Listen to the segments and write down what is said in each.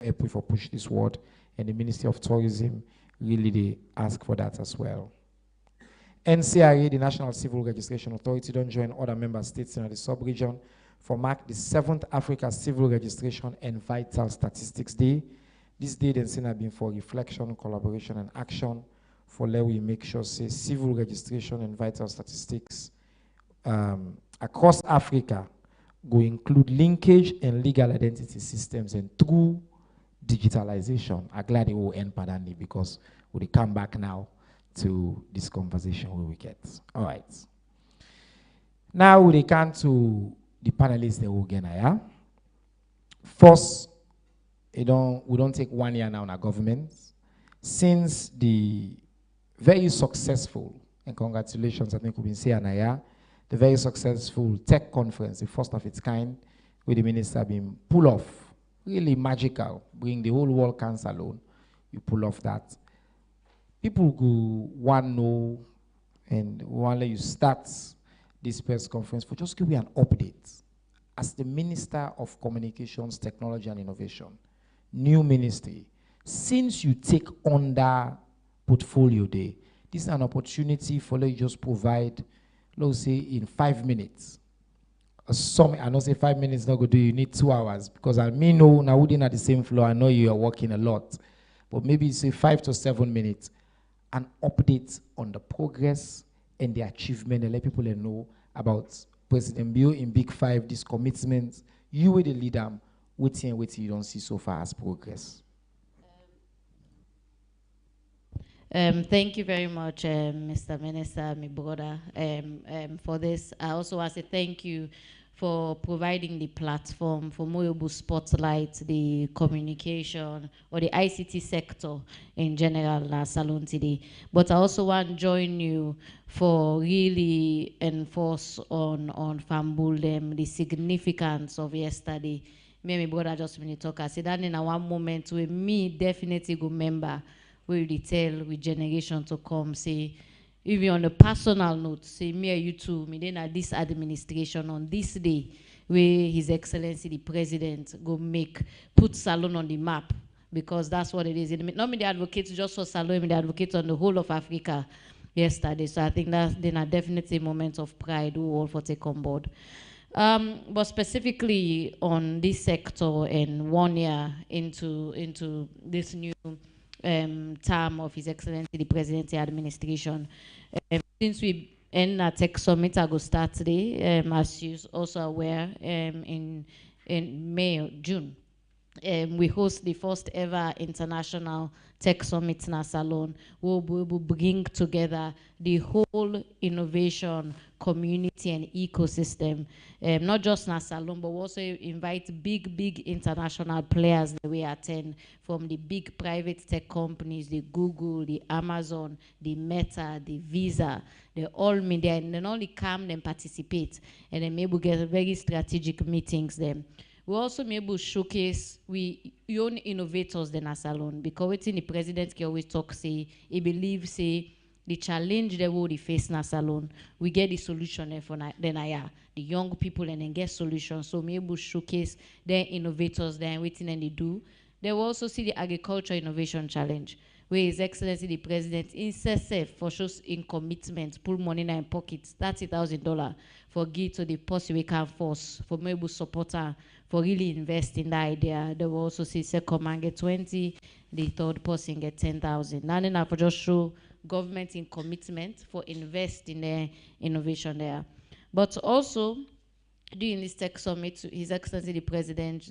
help for push this word, and the Ministry of Tourism really they ask for that as well. NCRA, the National Civil Registration Authority, don't join other member states in the sub-region for mark the 7th Africa Civil Registration and Vital Statistics Day. This day then seen been for reflection, collaboration, and action for let we make sure say civil registration and vital statistics across Africa go include linkage and legal identity systems and true digitalization. I'm glad it will end Padani because we'll come back now to this conversation where we get. All right. Now we come to the panelists that will get here. First, we don't take 1 year now in our government. Since the very successful, and congratulations, I think we've been saying here, the very successful tech conference, the first of its kind, with the minister being pull off, really magical, bring the whole world cancer alone. You pull off that. People who want to know and want to let you start this press conference for just give me an update. As the Minister of Communications, Technology and Innovation, new ministry, since you take on that portfolio day, this is an opportunity for you just provide, let's say, in 5 minutes. I don't say 5 minutes not good, you need 2 hours, because I mean, no, now within at the same floor, I know you are working a lot, but maybe say 5 to 7 minutes, an update on the progress and the achievement, and let people know about President Bio in Big Five, this commitment, you will lead them, waiting you don't see so far as progress. Thank you very much, Mr. Minister, my brother, for this. I also want to say thank you for providing the platform for Moyobu Spotlight, the communication or the ICT sector in general, Salon today. But I also want to join you for really enforce on Fambul the significance of yesterday. Me and my brother just when you talk, I said that in a one moment where me definitely go member where you tell with generation to come, say, even on a personal note, say me and you too, me then at this administration on this day, where His Excellency the President go put Salon on the map, because that's what it is. Not me the advocate just for Salon, me the advocate on the whole of Africa yesterday. So I think that's then a definitely moment of pride we all for take on board. But specifically on this sector and 1 year into this new term of His Excellency the President's administration. Since we end our tech summit, I go start today, as you're also aware, in May or June. We host the first ever international tech summit in our salon. We'll bring together the whole innovation community and ecosystem, not just in our salon, but we'll also invite big international players that we attend, from the big private tech companies, the Google, the Amazon, the Meta, the Visa. They all meet there, and then only come and participate, and then maybe get very strategic meetings then. We also be able to showcase we own innovators in our salon, because within the president can always talk, say, he believes, say, the challenge they will face in our salon, we get the solution for then the young people and then get solutions. So we able to showcase their innovators there and waiting and they do. They will also see the Agriculture Innovation Challenge, where His Excellency the President insists for shows in commitment, pull money in pockets, $30,000 for give to the post we can force for maybe supporter for really invest in the idea. They will also see second man get 20, the third person get 10,000. Now then I for just show government in commitment for invest in the innovation there. But also during this tech summit, His Excellency the President,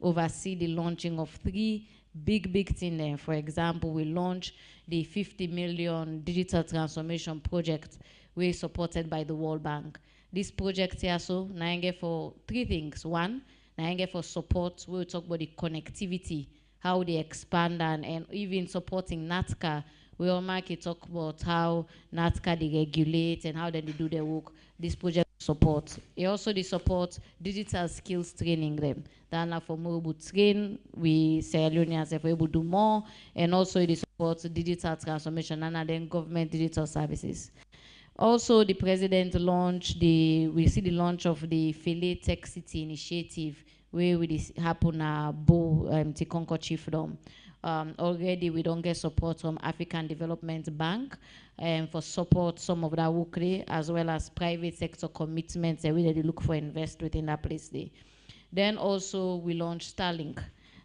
oversee the launching of 3 big things there. For example, we launched the 50 million digital transformation project, we supported by the World Bank. This project here, so now for 3 things. One, now for support, we'll talk about the connectivity, how they expand and even supporting NATCA. We all make it talk about how NATCA they regulate and how they do their work. This project support. It also they support digital skills training them. Then for more able train, we Sierra Leoneans if we able to do more, and also they support digital transformation and then government digital services. Also, the president launched we see the launch of the Fele Tech City initiative, where it happen Bo Tikonko Chiefdom. Already we don't get support from African Development Bank for support some of that work there, as well as private sector commitments that we really look for invest within that place there. Then also we launched Starlink.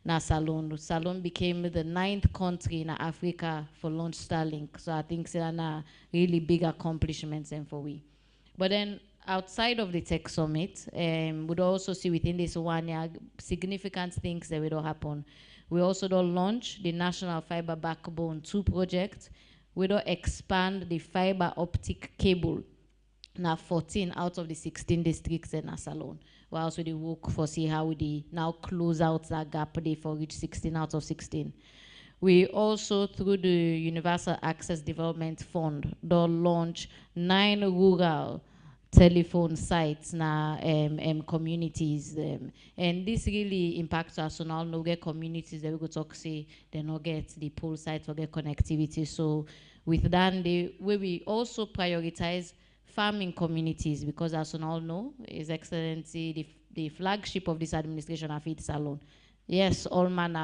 Now Salon became the 9th country in Africa for launch Starlink. So I think it's a really big accomplishments and for we. But then outside of the tech summit, we'd also see within this 1 year significant things that will happen. We also don't launch the National Fiber Backbone 2 project. We don't expand the fiber optic cable. Now 14 out of the 16 districts in Salon. We also the work for see how we now close out that gap there for reach 16 out of 16. We also, through the Universal Access Development Fund, don't launch 9 rural telephone sites na communities, and this really impacts us. So now no get communities that we go talk say they no get the pole sites or get connectivity. So with that, we also prioritize farming communities, because as you all know, His Excellency, the flagship of this administration, Afid Salon. Yes, all man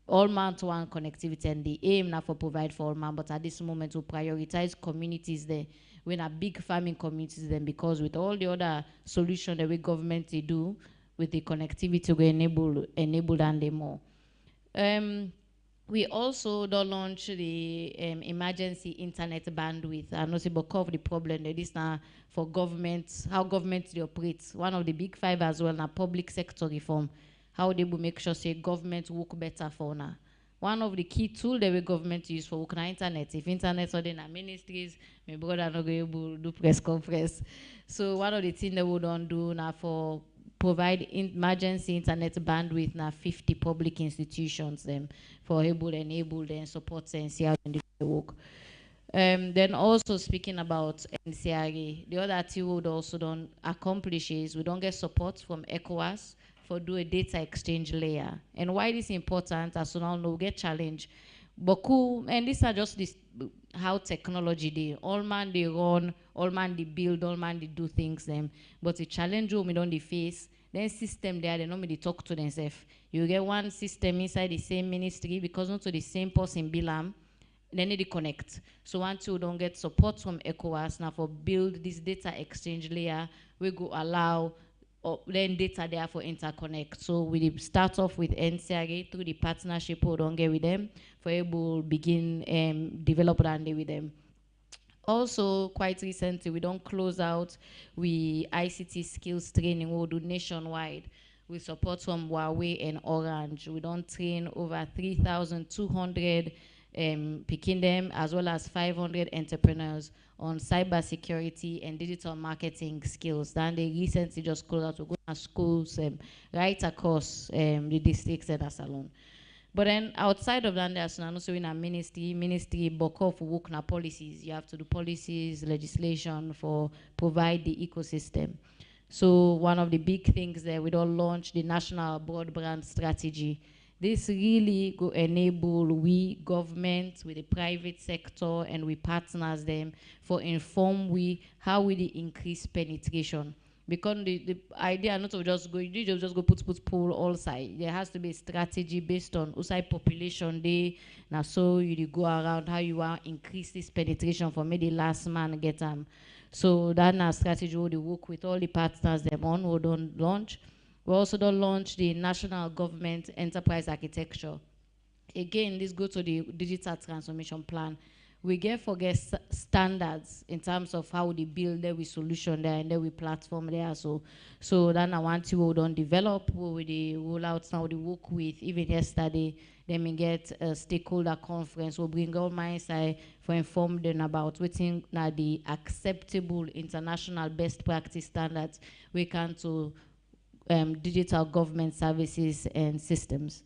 to one connectivity, and the aim now for provide for all man, but at this moment we prioritize communities there. We're a big farming communities then, because with all the other solutions that we government they do with the connectivity we enable than them more. We also don't launch the emergency internet bandwidth. I know because of the problem that is now for governments, how governments they operate. One of the big 5 as well now public sector reform. How they will make sure say government work better for now. One of the key tools that we government use for work na internet. If internet or then ministries, my brother not able to do press conference. So one of the things that we don't do now for provide emergency internet bandwidth na 50 public institutions them for enable and support NCR in the work. Then also speaking about NCRA, the other thing we would also don't accomplish is we don't get support from ECOWAS for do a data exchange layer. And why this important, as soon as we get challenge. Boku, and these are just this how technology they all man they run, all man they build, all man they do things them. But the challenge we don't they face, then system there, they normally talk to themselves. You get one system inside the same ministry because not to the same person Bilam, then they connect. So once you don't get support from ECOWAS now for build this data exchange layer, we go allow then data there for interconnect. So we start off with NCRA through the partnership we don't get with them for able begin develop and with them. Also, quite recently, we don't close out we ICT skills training we'll do nationwide with support from Huawei and Orange. We don't train over 3,200 picking them as well as 500 entrepreneurs on cybersecurity and digital marketing skills. Then they recently just closed out to go to schools right across the districts and Salon. But then outside of that, there's also in a ministry book of work na policies. You have to do policies, legislation for provide the ecosystem. So one of the big things that we don't launch the national broadband strategy. This really go enable we government with the private sector and we partners them for inform we how we increase penetration. Because the idea not to just go, you just go put pool all side. There has to be a strategy based on outside population day. Now so you go around how you want increase this penetration for maybe last man get them. So that now strategy will work with all the partners them on we don't launch. We also don't launch the National Government Enterprise Architecture. Again, this goes to the digital transformation plan. We forget standards in terms of how we build there, we solution there, and then we platform there. So then I want to don't develop, we the rollouts now we work with. Even yesterday, then we get a stakeholder conference. We'll bring all my side for inform them about what now the acceptable international best practice standards we can to digital government services and systems.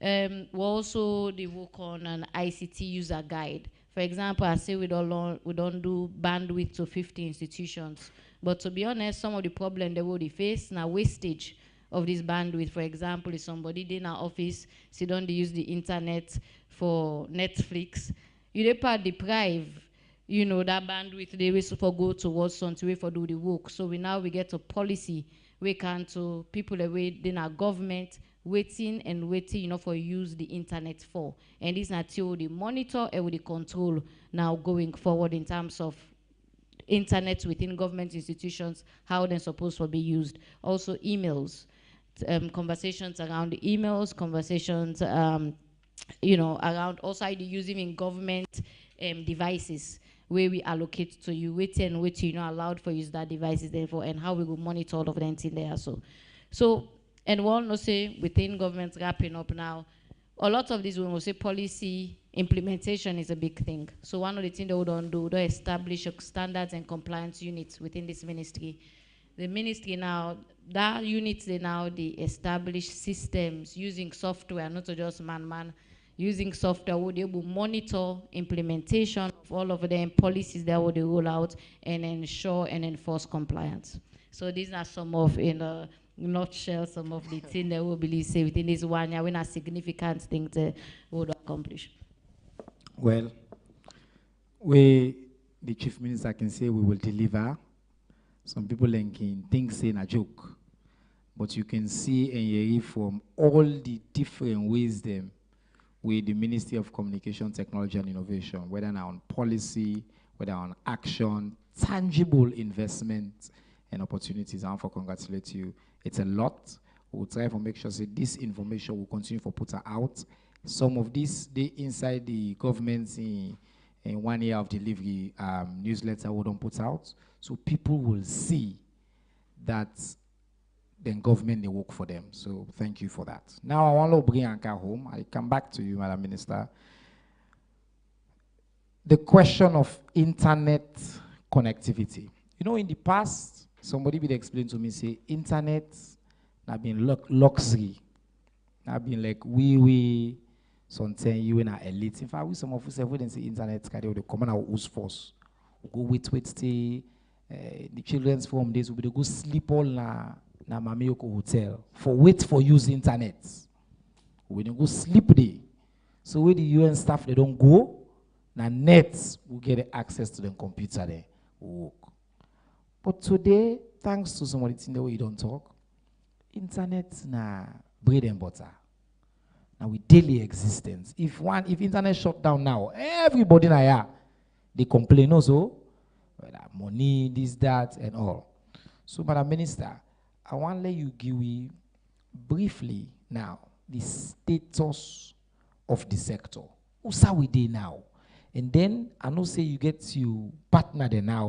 We also work on an ICT user guide. For example, I say we don't do bandwidth to 50 institutions. But to be honest, some of the problems they will face now wastage of this bandwidth. For example, if somebody in our office, they don't use the internet for Netflix, you deprive that bandwidth they will for go towards something for do the work. So we get a policy we can to people away in our government waiting, you know, for use the internet for. And this not till the monitor and the control now going forward in terms of internet within government institutions, how they're supposed to be used. Also emails, conversations around the emails, conversations, you know, around also how to use them in government devices where we allocate to you, which you know allowed for use that devices therefore, and how we will monitor all of them in there. So, and we all know say within government wrapping up now, a lot of this when we say policy implementation is a big thing. So one of the things they would do, they establish standards and compliance units within this ministry. The ministry now, that units they now they establish systems using software, not just man, using software would able to monitor implementation of all of them policies that would roll out and ensure and enforce compliance. So these are some of in a nutshell some of the things that we believe say within this 1 year when a significant thing to would accomplish. Well, we the chief minister can say we will deliver. Some people can think saying a joke, but you can see and hear from all the different ways them with the Ministry of Communication, Technology and Innovation, whether now on policy, whether on action, tangible investment and opportunities. I want to congratulate you. It's a lot. We'll try to make sure that this information will continue for put out. Some of this, they inside the government's in 1 year of delivery newsletter we don't put out. So people will see that the government, they work for them. So thank you for that. Now I want to bring Anka home. I come back to you, Madam Minister. The question of internet connectivity. You know, in the past, somebody would explain to me, say, internet have been luxury. Have been like, we something you in our elite. In fact, we some of us have wouldn't say internet, they come out use force. Go wait, stay. The children's from days will be go sleep all na Mamiyoko hotel for wait for use internet. When you go sleep there. So where the UN staff they don't go, na nets will get access to the computer there. Work. But today, thanks to somebody in the way you don't talk, internet na bread and butter. Now with daily existence. If internet shut down now, everybody na here, they complain also. Money, this, that, and all. So, Madam Minister, I want to let you give me briefly now the status of the sector. Who's we there now? And then I know say you get to partner there now,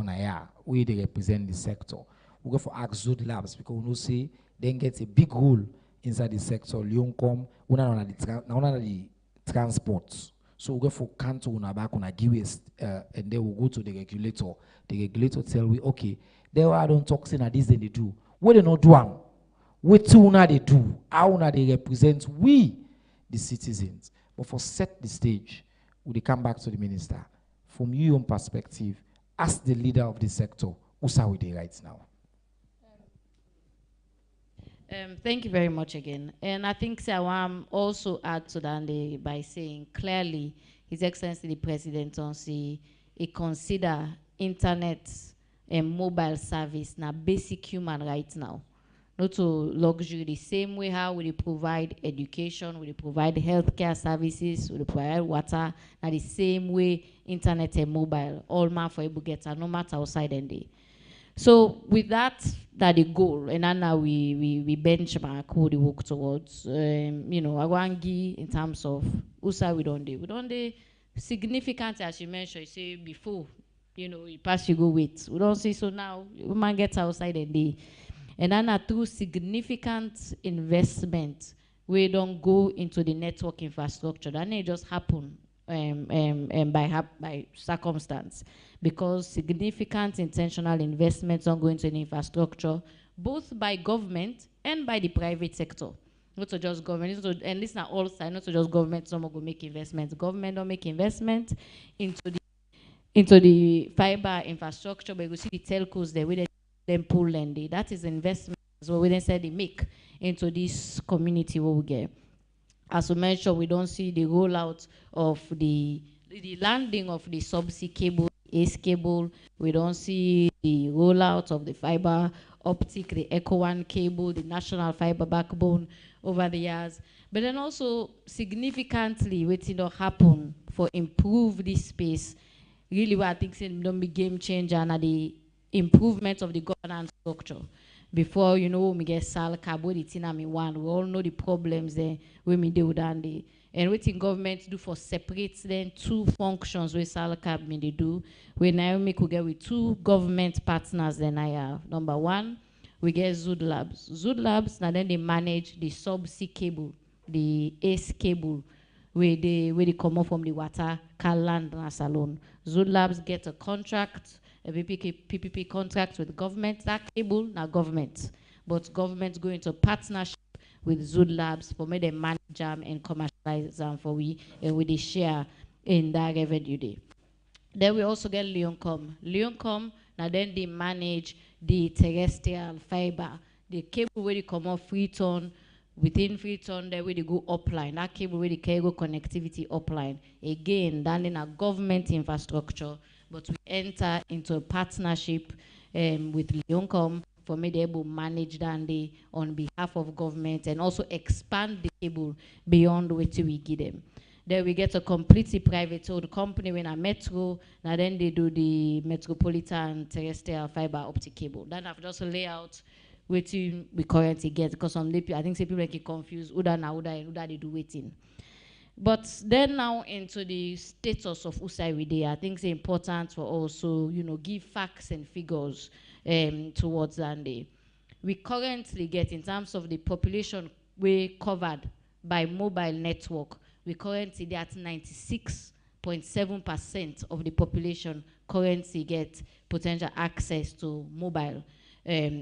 where they represent the sector. We go for Axod Labs because we know say then get a big role inside the sector. Lyon come, we are the transport. So we go for Kanto, we are give us, and then we go to the regulator. The regulator tell we, okay, there I don't talk saying that this they do. What they not do? What they do? How they represent we, the citizens? But for set the stage, we come back to the minister. From your own perspective, as the leader of the sector, who's are we there right now? Thank you very much again. And I think Sawam also add to that by saying clearly, His Excellency the President he consider internet and mobile service na basic human rights now. Not to luxury the same way how we provide education, we provide healthcare services, we provide water, na the same way internet and mobile, all man for able get no matter outside and day. So with that the goal, and now we benchmark who they work towards. You know, Agwangi in terms of USA we don't do significant as you mentioned. You say before, you know, you pass you go wait. We don't see so now we might get outside and day, and then through significant investment we don't go into the network infrastructure. That may just happen by circumstance, because significant intentional investments are going to the infrastructure, both by government and by the private sector. Not to just government, and this is not all sides, not to just government, some will make investments. Government don't make investment into the fiber infrastructure, but you see the telcos there with them pull and that is investment as well. We then said they make into this community what we get. As we mentioned, we don't see the rollout of the landing of the subsea cable, ACE cable. We don't see the rollout of the fiber optic, the Echo One cable, the national fiber backbone over the years. But then also significantly, what did happen for improve this space, really what I think is don't be game changer and the improvement of the governance structure. Before, you know, we get Sal Cabo, the Tinami one, we all know the problems there when we do that. And what in government do for separate then two functions where Salcab may do. We now make we get with two government partners then I have. Number one, we get Zood Labs. Zood Labs, now then they manage the subsea cable, the ACE cable, where they come up from the water, can land and salon. Zood Labs get a contract, a PPP contract with government. That cable, now government. But government go into partnership with Zood Labs for me they manage them and commercialize them for we and with the share in that revenue day. Then we also get Leoncom. Leoncom, now then they manage the terrestrial fiber, the cable where they come off Freeton, within Freeton there where they go upline. That cable where they can go connectivity upline. Again, then in a government infrastructure, but we enter into a partnership with Leoncom for me to able to manage that on behalf of government and also expand the cable beyond what we give them. Then we get a completely private owned company when a metro, now then they do the metropolitan terrestrial fiber optic cable. Then I've just lay out what we currently get because some people, I think some people get confused, Uda na Uda and Uda they do waiting. But then now into the status of USAI we dey, I think it's important for also, you know, give facts and figures towards that day. We currently get, in terms of the population we covered by mobile network, we currently get 96.7% of the population currently get potential access to mobile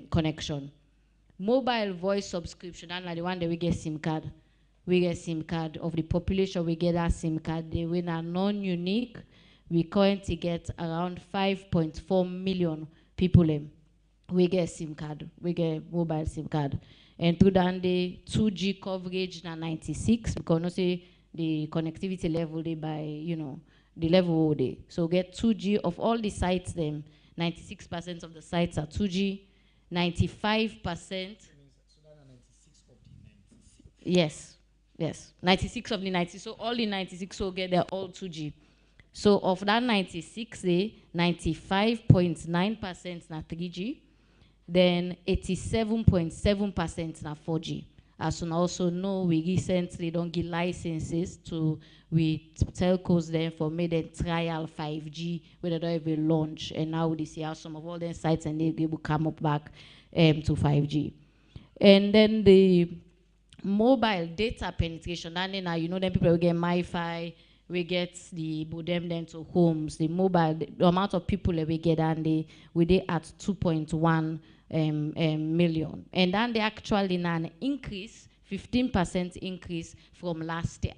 connection. Mobile voice subscription, and the one that we get SIM card. We get SIM card of the population, we get that SIM card. They were non-unique. We currently get around 5.4 million people. We get SIM card, we get mobile SIM card. And through that, the 2G coverage na 96, because no say the connectivity level they by, you know, the level they. So get 2G of all the sites them, 96% of the sites are 2G, 95%. Yes, yes, 96 of the 90. So all the 96 will get they're all 2G. So of that 96, 95.9% na 3G, then 87.7% na 4G. As you also know, we recently don't give licenses to telcos then for made them trial 5G, where they don't even launch, and now they see how some of all their sites and they will come up back to 5G. And then the mobile data penetration, and then you know then people will get MiFi, we get the modem then to homes, the mobile, the amount of people that we get and we did at 2.1 million. And then they actually an increase, 15% increase from last year.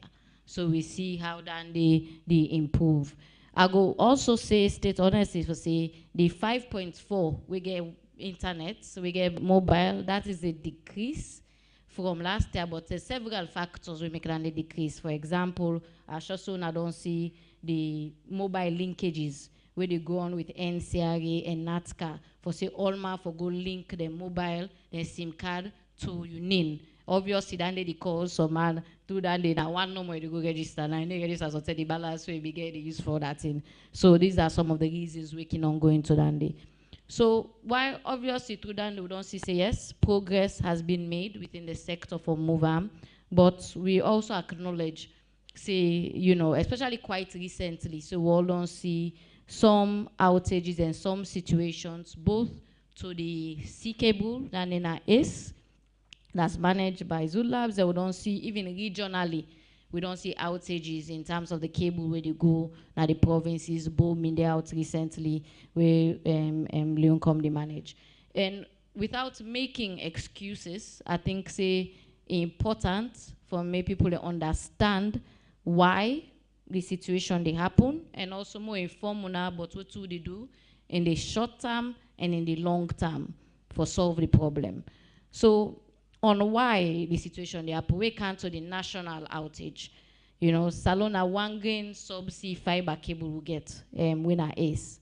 So we see how then they improve. I go also say, state honestly, for say the 5.4 we get internet, so we get mobile, that is a decrease from last year, but there's several factors we make that decrease. For example, as also I don't see the mobile linkages where they go on with NCRA and NATCA for say Olma for go link the mobile, the SIM card to UNIN. Obviously, then they call some man to that they now one no more to go register. And I register so the balance we be get the use for that thing. So these are some of the reasons we can on going to that day. So while obviously through that we don't see say yes, progress has been made within the sector for MOVAM, but we also acknowledge, say, you know, especially quite recently, so we all don't see some outages and some situations, both to the C cable that in our ACE, that's managed by Zood Labs, that we don't see even regionally. We don't see outages in terms of the cable where they go. Now the provinces booming there out recently where Leoncom they manage. And without making excuses, I think say important for many people to understand why the situation they happen and also more inform about what do they do in the short term and in the long term for solve the problem. So on why the situation they happen, we cancel the national outage. You know, Salona one grain subsea fiber cable will get when I ACE.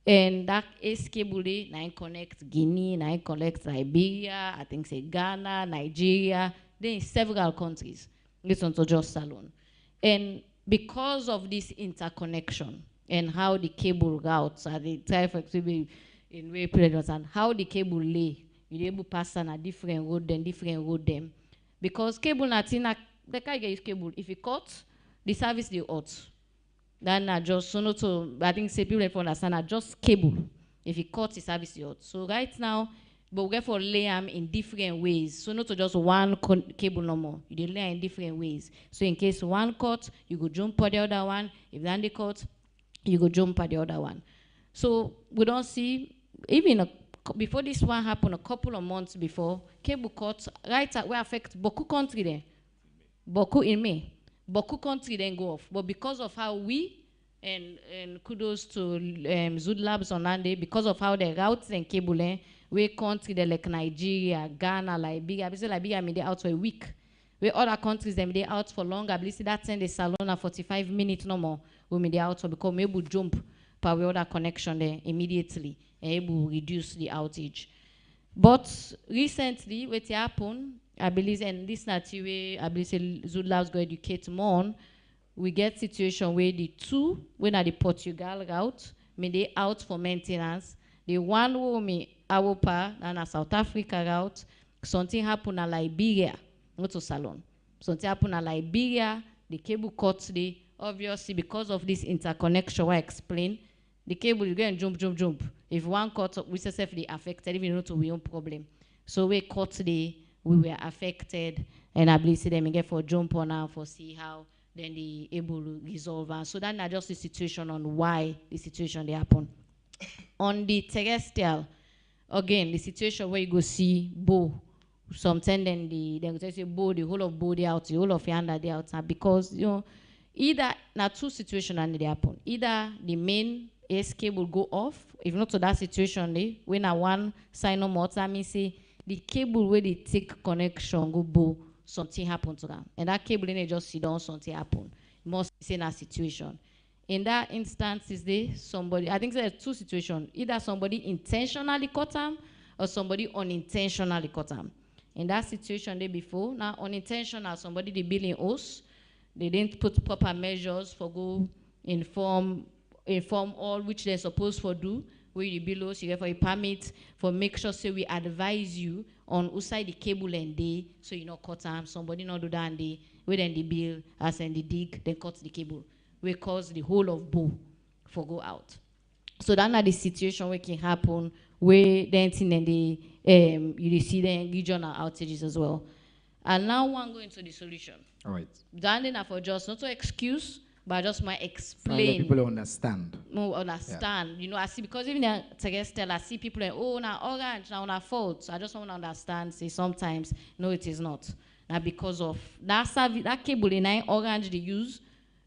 And that ACE cable now connect Guinea, now connect Liberia, I think say Ghana, Nigeria, then several countries. This one to just Salone. And because of this interconnection and how the cable routes are the try for example in way and how the cable lay, you're able to pass on a different road them. Because cable natina the guy get cable. If it cuts, the service they out. Then I just so not to I think say people for understand I just cable. If it cuts the service they out. So right now, but we get for lay them in different ways. So not to just one cable no more. You dey lay in different ways. So in case one cut, you go jump on the other one. If then they cut, you go jump on the other one. So we don't see even before this one happened a couple of months before, cable cuts right at where affect Boku country then. Boku in May. Boku country then go off. But because of how we and kudos to Zood Labs on Monday, because of how they routes and cable we country they like Nigeria, Ghana, Liberia. Because Liberia may they out for a week. Where other countries them they out for longer. I believe that send the salon at 45 minutes no more. We may they out for because maybe jump per other connection there immediately and able to reduce the outage. But recently, what happened, I believe, and this not way, I believe Zood Labs go educate more on, we get situation where the two, when at the Portugal route, may they out for maintenance. The one who me Awopa and a South Africa route, something happened at Liberia, not to Salon. Something happened at Liberia, the cable cuts the, obviously because of this interconnection I explained, the cable is going jump. If one cut, we successfully affected, even though we own problem. So we cut the, we were affected, and I believe them get for jump on now for see how then they able to resolve. And so that's not just the situation on why the situation they happen. On the terrestrial, again, the situation where you go see Bo, sometimes then they go say Bo, the whole of Bo they out, the whole of Yanda they out, because you know, either now two situations and they happen. Either the main ACE cable go off, if not to that situation, when I one sign no more, that means say the cable where they take connection go Bo, something happen to them. And that cable they just sit down, something happen. It must be in a situation. In that instance, is there somebody, I think there are two situations. Either somebody intentionally cut them or somebody unintentionally cut them. In that situation they before, now unintentional, somebody they billing us, they didn't put proper measures for go inform all which they're supposed to do, where you bill us, you get for a permit, for make sure say we advise you on who side the cable and day, so you not cut them, somebody not do that and they, where then the bill, as in the dig, then cut the cable. We cause the whole of Bo for go out. So that's not the situation where can happen, where then the you see the regional outages as well. And now one going to the solution. All right. Then for just not to excuse, but just my explain. Let people understand. More understand. Yeah. You know, I see because even the terrestrial, I see people like, oh, now orange, now on fault. I just want to understand. Say sometimes, no, it is not. Now because of that service, that cable in orange they use,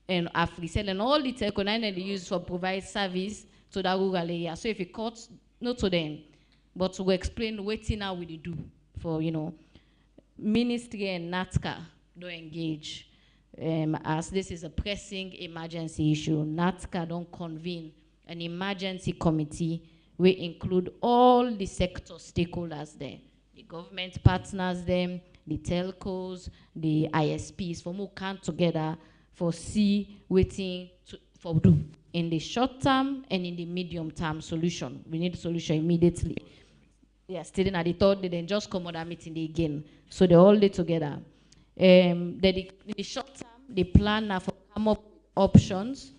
and Africell and all the telco they use for provide service to that rural area. So if it cuts, not to them, but to explain what now we do for ministry and NATCA don't engage. As this is a pressing emergency issue, NATCA don't convene an emergency committee. We include all the sector stakeholders there, the government partners them, the telcos, the ISPs, for more come together for see waiting for do in the short term and in the medium term solution. We need a solution immediately. Yeah, still at the third day, then just come on that meeting again. So they all day together. The short term, the plan now for come up with options,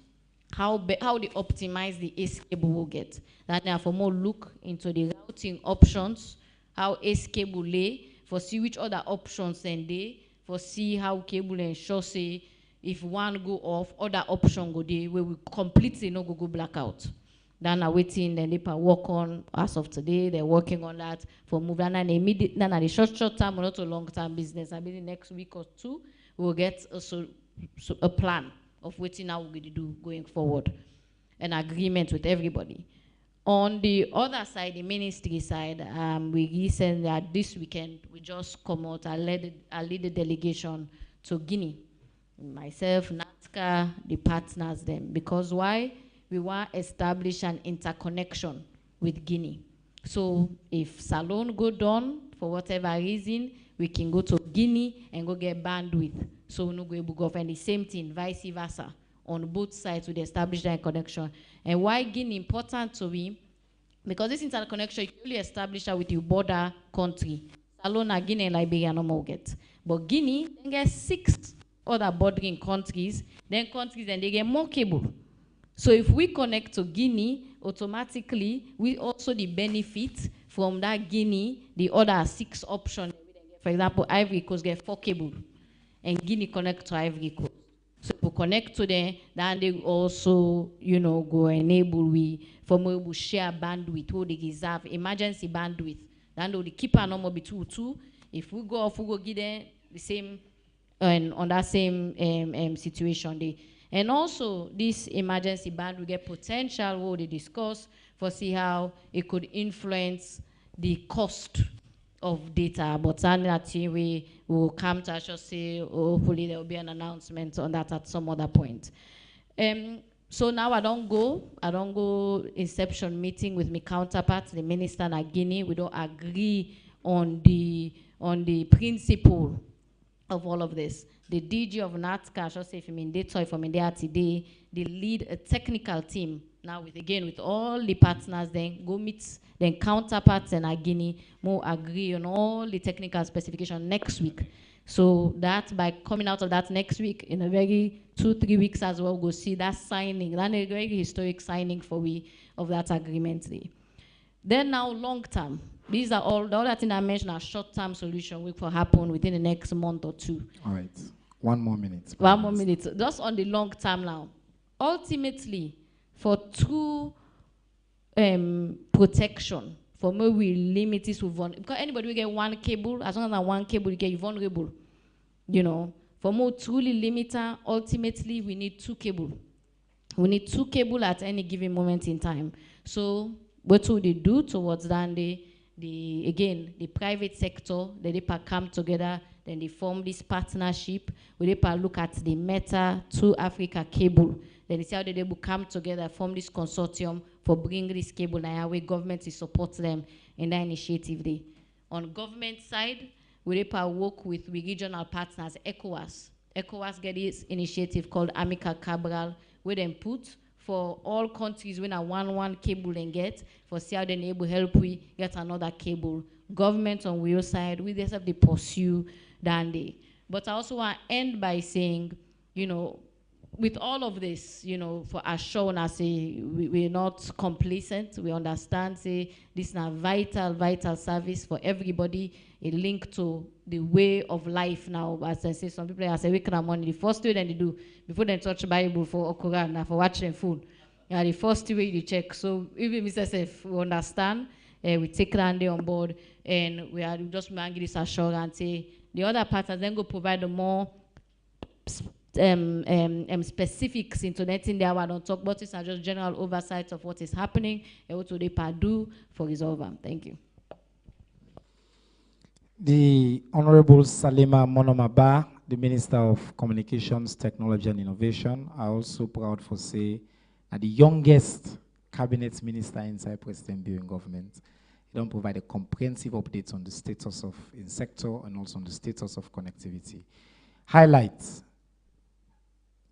how they optimize the ACE cable will get. That now for more look into the routing options, how ACE cable lay, for see which other options then they, for see how cable ensure say if one go off, other option go there where we completely no go blackout. Then are waiting, then they work on as of today. They're working on that for move. And immediate, then at the short term or not a long term business. I mean, next week or two, we'll get a plan of what now we're going to do going forward, an agreement with everybody. On the other side, the ministry side, we recently that this weekend we just come out. I lead the delegation to Guinea. Myself, NATCA, the partners them. Because why? we want to establish an interconnection with Guinea. So if Salone go down for whatever reason, we can go to Guinea and go get bandwidth. So we no go able to go, and the same thing, vice versa. On both sides, we establish that connection. And why Guinea important to me? Because this interconnection, you only establish that with your border country. Salone, Guinea, and Liberia no more get. But Guinea, they get 6 other bordering countries, then they get more cable. So if we connect to Guinea, automatically, we also the benefit from that Guinea, the other 6 options. For example, Ivory Coast get 4 cable, and Guinea connect to Ivory Coast. So if we connect to them, then they also, you know, go enable we share bandwidth, what they reserve emergency bandwidth. Then they keep our number between 2. If we go off, we go give them the same, and on that same situation. And also, this emergency band will get potential, what they discuss, for see how it could influence the cost of data. But that we will come to actually say, hopefully there will be an announcement on that at some other point. So now I don't go inception meeting with my counterparts, the minister in Guinea. We don't agree on the principle of all of this. The DG of NATCA, I should say, if I'm in data, if I'm in there today, they lead a technical team. Now, with all the partners, then go meet then counterparts in Guinea, more agree on all the technical specifications next week. So that by coming out of that next week, in a very 2-3 weeks as well, we'll see that signing, that a very historic signing for we of that agreement there. Then now long term. These are all, the other thing I mentioned are short-term solution which will happen within the next month or 2. All right. 1 more minute. Please. 1 more minute. Just on the long term now. Ultimately, for true protection, for me we limit this with one, because anybody will get 1 cable, as long as 1 cable, you get vulnerable. You know, for more truly limiter, ultimately we need 2 cable. We need 2 cable at any given moment in time. So what will they do towards that? Again, the private sector, they come together, then they form this partnership. We look at the Meta to Africa cable. Then they say how they will come together, form this consortium for bringing this cable now where government to support them in that initiative. On government side, we work with regional partners, ECOWAS. ECOWAS get this initiative called Amica Cabral, where they put for all countries when a 1 cable and get, for see how they able help we get another cable. Government on your side, we just have to pursue that day. But I also want to end by saying, you know, with all of this, you know, for Ashon, I say we're not complacent. We understand, say, this is a vital service for everybody. It linked to the way of life now. As I say, some people are saying, waking up morning, the first way they do, before they touch Bible for Quran, for watching food, the first way you check. So even Mr. Sef, we understand, we take Randy on board, and we are just making this assurance. Say, the other partners then go provide the more specifics into letting there. I don't talk about this, are just general oversight of what is happening and what do they do for resolve them. Thank you. The Honorable Salima Monomaba, the Minister of Communications, Technology and Innovation, are also proud for say the youngest cabinet minister inside President Bio in government. He don't provide a comprehensive update on the status of in sector and also on the status of connectivity. Highlights.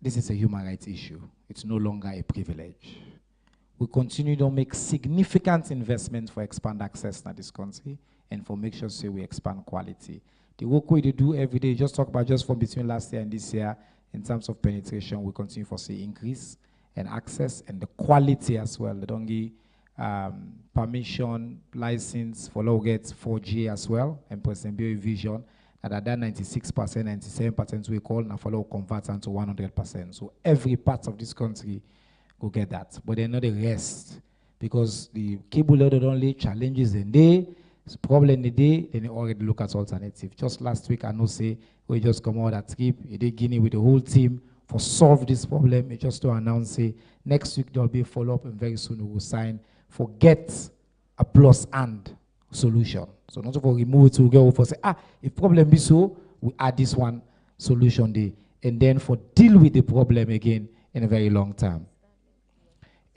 This is a human rights issue. It's no longer a privilege. We continue to make significant investments for expand access to this country and for make sure say we expand quality. The work we do every day, just talk about just from between last year and this year, in terms of penetration, we continue for say increase and access and the quality as well. They don't give permission, license for low get 4G as well, and President Bio vision. And at that 96%, 97% we call now follow convert to 100%. So every part of this country will get that. But they're not the rest. Because the cable loaded only challenges the day, problem the day, then they already look at alternative. Just last week I know say we just come out that trip, they did Guinea with the whole team for solve this problem. It's just to announce say next week there'll be a follow-up and very soon we will sign for get a plus and solution. So not for remove it to go for say, if problem be so, we add this one solution there. And then for deal with the problem again in a very long time.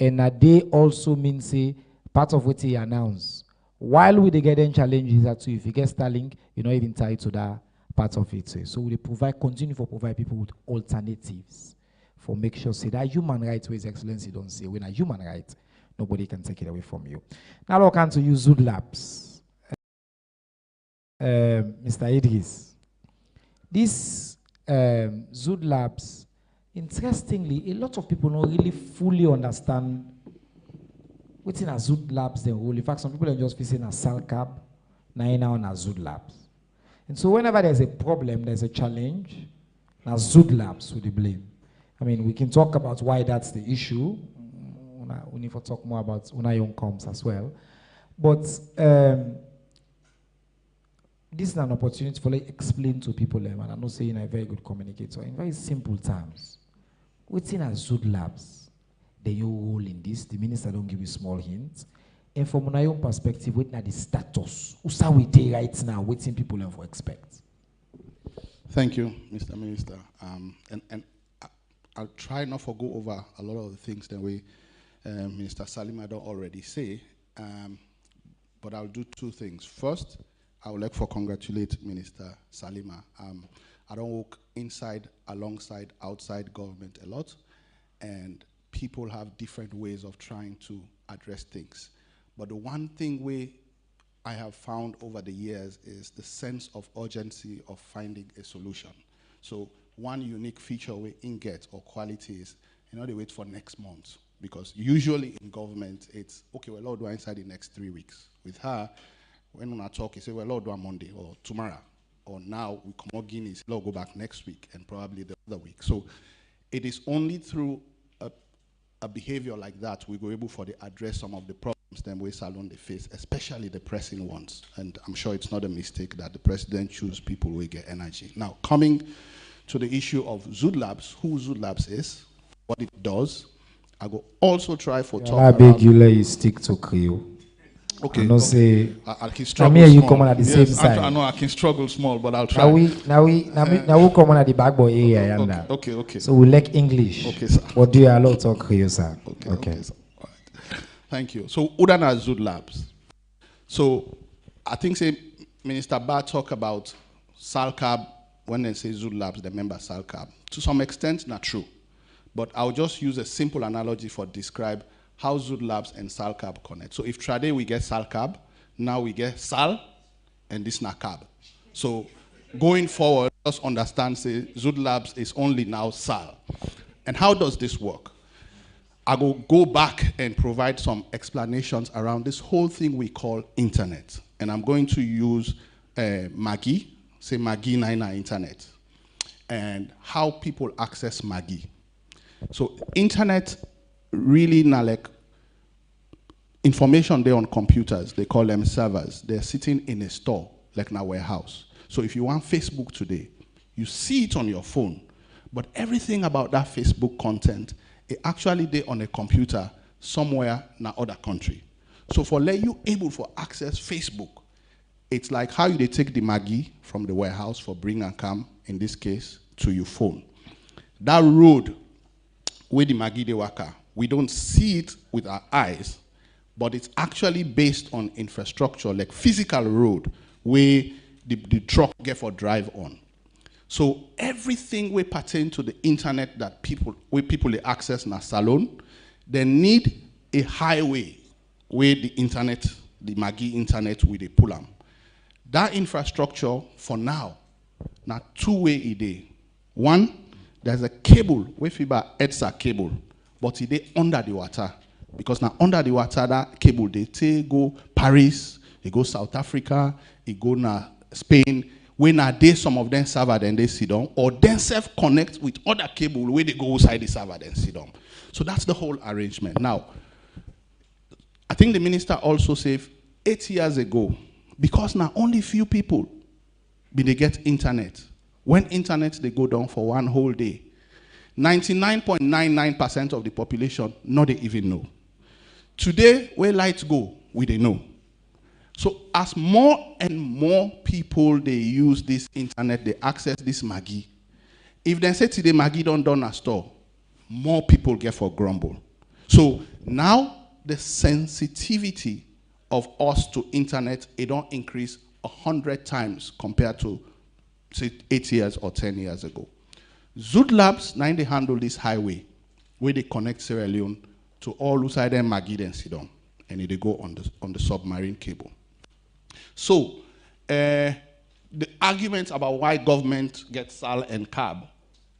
And a day also means say part of what he announced. While we dey getting challenges that too, if you get Starlink, you're not even tied to that part of it. So we continue to provide people with alternatives for make sure say that human rights with excellency don't say when a human right, nobody can take it away from you. Now I come to you, Zood Labs. Mr. Idris. This Zood Labs, interestingly, a lot of people don't really fully understand what's in a Zood Labs the role. In fact, some people are just facing a SALCAB, now on a Zood Labs. And so whenever there's a problem, there's a challenge, now Zood Labs with the blame. I mean, we can talk about why that's the issue. We need to talk more about Unayon Coms as well. But this is an opportunity for like explain to people, and I'm not saying I'm a very good communicator, in very simple terms. What's in a Zood Labs? Then your role in this, the minister don't give you small hints. And from my own perspective, what are the status? What's we take right now? What's in people for expect? Thank you, Mr. Minister. And I'll try not to go over a lot of the things that Minister Salima don't already say, but I'll do two things. First, I would like to congratulate Minister Salima. I don't work inside, alongside, outside government a lot, and people have different ways of trying to address things. But the one thing I have found over the years is the sense of urgency of finding a solution. So one unique feature we get or quality is, they wait for next month. Because usually in government, it's, okay, well, Lord, do inside the next 3 weeks. With her, when I talk, you say, well, Lord, do Monday or tomorrow. Or now we come out Guineas, Lord, go back next week and probably the other week. So it is only through a behavior like that we go able for to address some of the problems that we salon they face, especially the pressing ones. And I'm sure it's not a mistake that the president choose people who get energy. Now, coming to the issue of Zood Labs, who Zood Labs is, what it does, I go also try for talk. I beg you let you stick to Creole. Okay. I know say. I can struggle. Here you small. come on at the same side. I know I can struggle small, but I'll try. Now we come on at the back boy area. Okay. So we like English. Okay, sir. What do you allow talk Creole, sir? Okay. Sir. All right. Thank you. So Udana Zood Labs. So I think say Minister Ba talk about SALCAB when they say Zood Labs, they remember SALCAB. To some extent, not true. But I'll just use a simple analogy for describe how Zood Labs and SALCAB connect. So if today we get SALCAB, now we get SAL, and this NACAB. So going forward, just understand, say, Zood Labs is only now SAL. And how does this work? I will go back and provide some explanations around this whole thing we call internet. And I'm going to use Maggie, say Maggie Nina Internet, and how people access Maggie. So internet really now like information there on computers, they call them servers. They're sitting in a store, like in a warehouse. So if you want Facebook today, you see it on your phone, but everything about that Facebook content is actually there on a computer somewhere in another country. So for let you able to access Facebook, it's like how you take the Maggie from the warehouse for bring and come, in this case, to your phone. That road where the Maggie de waka, we don't see it with our eyes, but it's actually based on infrastructure, like physical road, where the truck get for drive on. So everything we pertain to the internet that people access in a salon, they need a highway where the internet, the Maggie internet, where they pull them. That infrastructure, for now, now two-way a day. One, there's a cable, where fiber EDSA cable, but it is under the water. Because now under the water, that cable, they go Paris, they go South Africa, they go na Spain. When are they, some of them server, then they sit down, or then self-connect with other cable where they go outside the server, then sit down. So that's the whole arrangement. Now, I think the minister also said 8 years ago, because now only few people they get internet. When internet they go down for one whole day, 99.99% of the population not they even know. Today, where lights go, we they know. So as more and more people they use this internet, they access this Maggie. If they say today Maggie don't done a store, more people get for grumble. So Now, the sensitivity of us to internet, it don't increase 100 times compared to, say, 8 years or 10 years ago. Zood Labs, now they handle this highway where they connect Sierra Leone to all Luside and Magid and Sidon, and they go on the submarine cable. So, the argument about why government gets SAL and CAB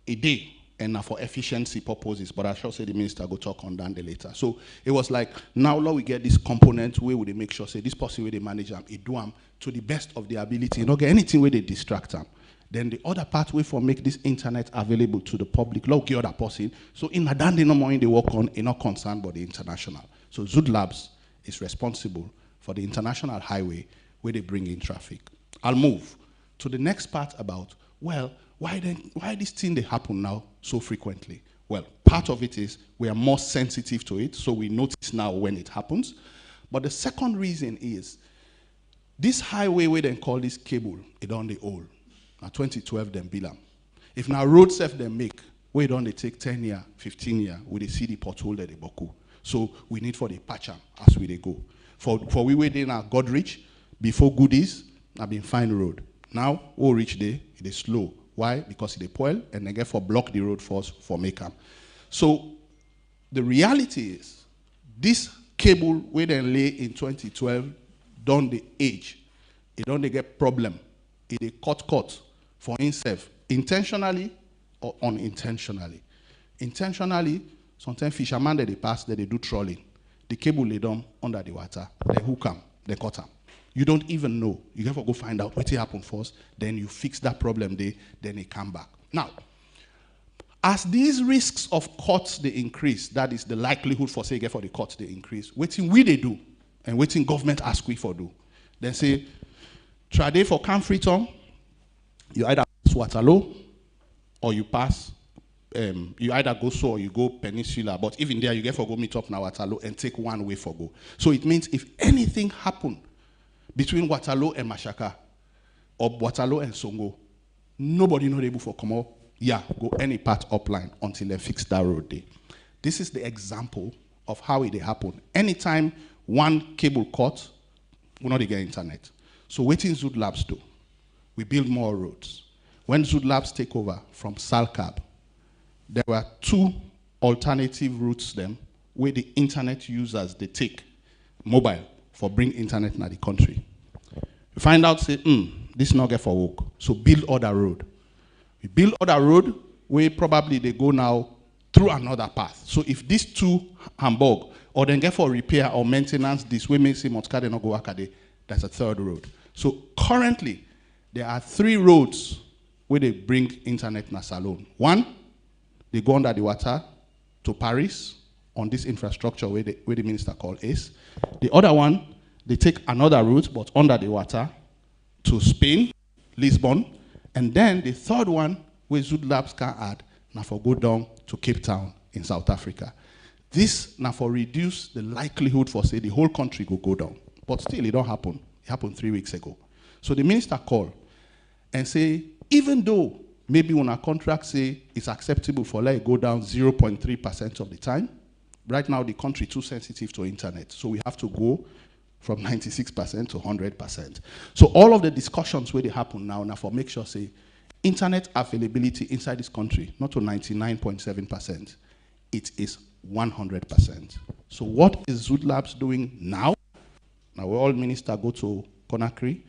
a day, and for efficiency purposes, but I shall say the minister go talk on that later. So it was like, now we get this component where we make sure, say, this person where they manage them, it do them to the best of their ability, you don't get anything where they distract them. Then the other part way for make this internet available to the public, like the other person. So in Adan, they no more they work on, not concerned about the international. So Zood Labs is responsible for the international highway where they bring in traffic. I'll move to the next part about, well, why this thing they happen now so frequently? Well, part of it is we are more sensitive to it, so we notice now when it happens. But the second reason is this highway where they call this cable, it on the old. Now 2012 them bill them. If now road self them make, where don't they take 10 years, 15 years, with the city pothole that they boku. So we need for the patch them as we they go. For we wait in our Godrich, before goodies, I've been fine road. Now, we reach there, it is slow. Why? Because they spoil and they get for block the road for us for make them. So the reality is, this cable where they lay in 2012, don't the age, it don't they get problem. It a cut for himself, intentionally or unintentionally. Intentionally, sometimes fishermen that they pass, that they do trolling. The cable lay down under the water, they hook them, they cut them. You don't even know. You have to go find out what happened first, then you fix that problem there, then they come back. Now, as these risks of cuts they increase, that is the likelihood for say for the cuts they increase, waiting we they do, and waiting government ask we for do. Then say, trade for Camp Freetown, you either pass Waterloo or you pass, you either go so or you go Peninsula, but even there you get for go meet up now Waterloo and take one way for go. So it means if anything happen between Waterloo and Mashaka, or Waterloo and Songo, nobody not able for come out, go any part upline until they fix that road there. This is the example of how it happen. Anytime one cable cut, we not get internet. So waiting Zood Labs do, we build more roads. When Zood Labs take over from SALCAB, there were two alternative routes then where the internet users they take mobile for bring internet in the country. You find out, say, this not get for work. So build other road. We build other road where probably they go now through another path. So if these two Hamburg, or then get for repair or maintenance, this way makes him they not go Akade, that's a third road. So currently, there are 3 roads where they bring internet in Salone. One, they go under the water to Paris on this infrastructure where the minister called ACE. The other one, they take another route, but under the water to Spain, Lisbon. And then the third one, where Zood Labs can add, now for go down to Cape Town in South Africa. This now for reduce the likelihood for, say, the whole country go down. But still, it don't happen. It happened 3 weeks ago. So the minister called and say, even though maybe when our contract say it's acceptable for let it go down 0.3% of the time, right now the country too sensitive to internet. So we have to go from 96% to 100%. So all of the discussions where they happen now for make sure say internet availability inside this country, not to 99.7%, it is 100%. So what is Zood Labs doing now? Now we all minister go to Conakry,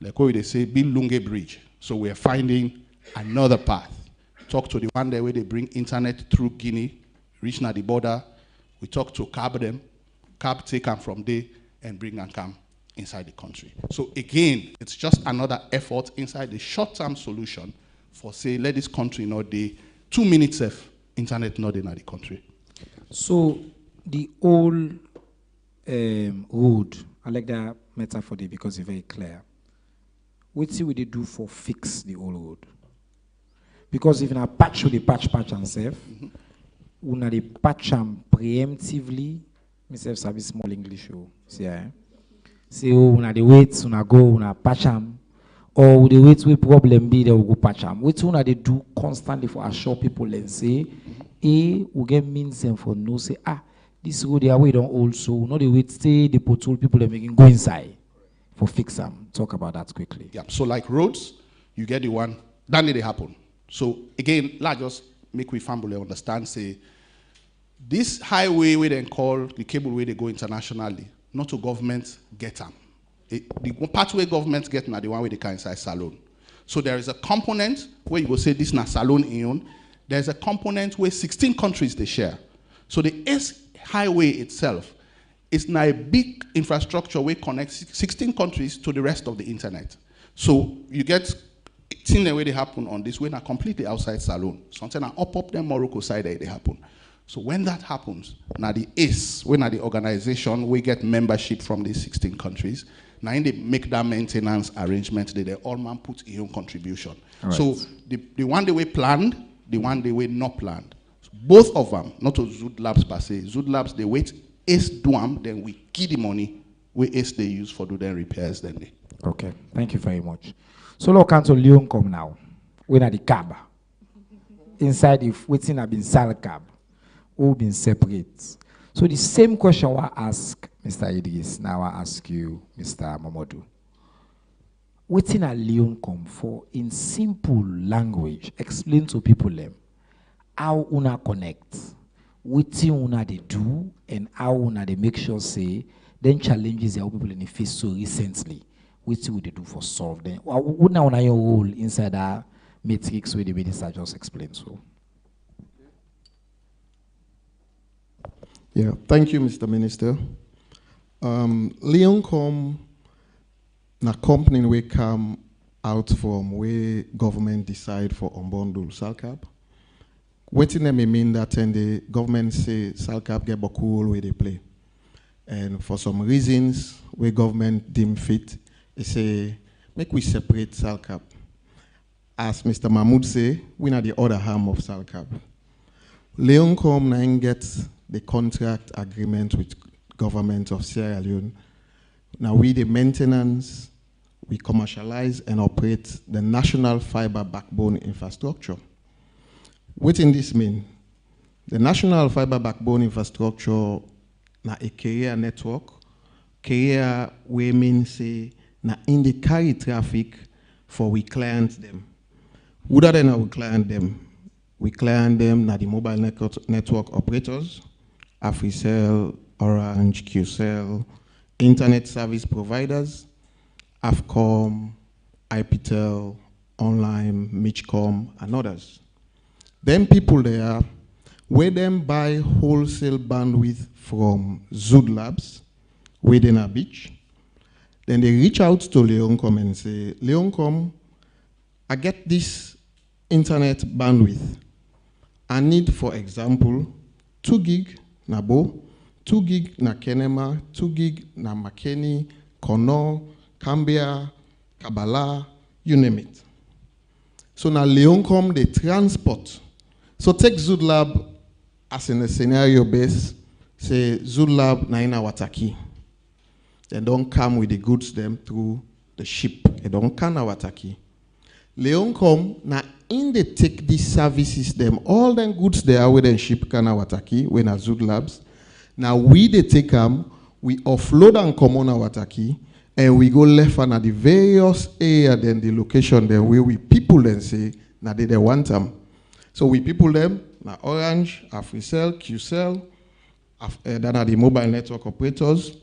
like what they say, build Lunge Bridge. So we're finding another path. Talk to the one there where they bring internet through Guinea, reach now the border. We talk to CAB them, CAB take them from there and bring and come inside the country. So again, it's just another effort inside the short-term solution for say, let this country not the 2 minutes of internet not in the country. So the old road, I like that metaphor there because it's very clear. What see what they do for fix the old road? Because if I patch with the patch and self, una they patch them preemptively. Myself have small English show. See, say una they wait, una go, una patch them, or the wait with problem be they will go patch them. What una they do constantly for assure people and say, we get means and for no say This road there we don't also, not the way stay the pothole people are making go inside for fix them. Talk about that quickly. Yeah, so like roads, you get the one, that need to happen. So again, let's just make we family understand, say, this highway we then call the cable way they go internationally, not to government get them. The pathway government get now the one way they can inside Salone. So there is a component where you go say this na Salone Ion. There's a component where 16 countries they share. So the S highway itself is now a big infrastructure where connects 16 countries to the rest of the internet. So you get things the way they happen on this way now completely outside Salone. Something up them Morocco side they happen. So when that happens, now the ACE, when the organization, we get membership from these 16 countries. Now they make that maintenance arrangement, they all man put in own contribution. Right. So the one they were planned, the one they were not planned. So both of them, not to Zood Labs per se. Zood Labs, they wait, ACE do them, then we give the money where ACE they use for do their repairs then they. Okay, thank you very much. So look to Leon come now. We're at the cab. Inside if waiting have been sal cab, all been separate. So the same question I ask Mr. Idris, now I ask you, Mr. Mamadou. Waiting at Leon come for in simple language, explain to people them how una connect, waiting una they do, and how una they make sure say then challenges the people in the face so recently. What would they do for solve them? What now your role inside that matrix where the minister just explained so? Yeah, thank you, Mr. Minister. Leoncom, na company we come out from where government decide for unbundle SALCAP. Waiting them mean that and the government say SALCAP get cool where they play. And for some reasons, where government deem fit, they say, make we separate SALCAP. As Mr. Mahmoud say, we are the other arm of SALCAP. Leoncom now gets the contract agreement with government of Sierra Leone. Now we the maintenance, we commercialize and operate the national fiber backbone infrastructure. What in this mean? The national fiber backbone infrastructure na a carrier network. Carrier we mean say na in the carry traffic for we client them. Who that then we client them? We client them na the mobile network operators, Africell, Orange, QCell, internet service providers, AFCOM, IPTEL, Online, Mitchcom, and others. Then people there, where them buy wholesale bandwidth from Zood Labs, within a beach. Then they reach out to Leoncom and say, Leoncom, I get this internet bandwidth. I need, for example, 2 gig na Bo, 2 gig na Kenema, 2 gig na Makeni, Kono, Cambia, Kabbalah, you name it. So now Leoncom, they transport. So take Zood Lab as in a scenario base, say Zood Lab na ina Wataki. They don't come with the goods them through the ship. They don't come na Wataki. Leoncom, na in they take these services them, all them goods they are with them ship kana Wataki, when at Zood Labs. Now we they take them, we offload and come on Wataki, and we go left and at the various area then the location there where we people then say, na they want them. So we people them, na Orange, Africell, QCell, then are the mobile network operators,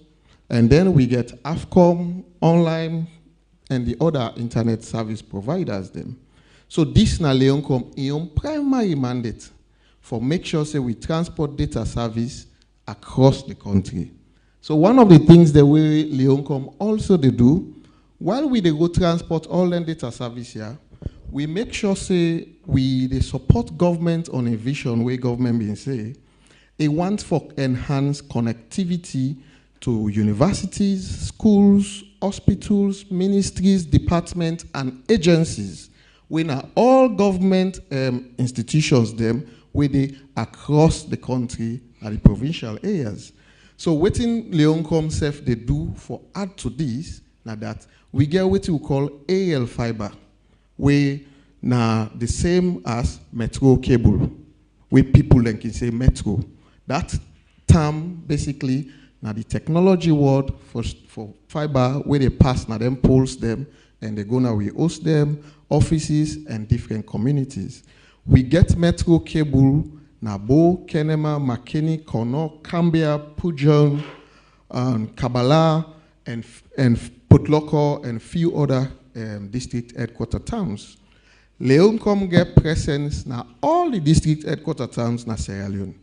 and then we get AFCOM, Online, and the other internet service providers them. So this na Leoncom in primary mandate for make sure say we transport data service across the country. So one of the things the way Leoncom also they do, while we they go transport all them data service here, we make sure say they support government on a vision where government been say, they want for enhanced connectivity to universities, schools, hospitals, ministries, departments, and agencies. When are all government institutions them where they across the country and the provincial areas. So what in Leoncom self they do for add to this, now that we get what we call AL fiber, where now the same as metro cable, where people then can say metro. That term, basically, now the technology word for fiber, where they pass, now them poles them, and they go now, we host them, offices, and different communities. We get metro cable, Nabo, Kenema, McKinney, Cornell, Cambia, Pujon, Kabbalah, and Putloko, and few other district headquarter towns. Leoncom get presence now all the district headquarter towns na Sierra Leone,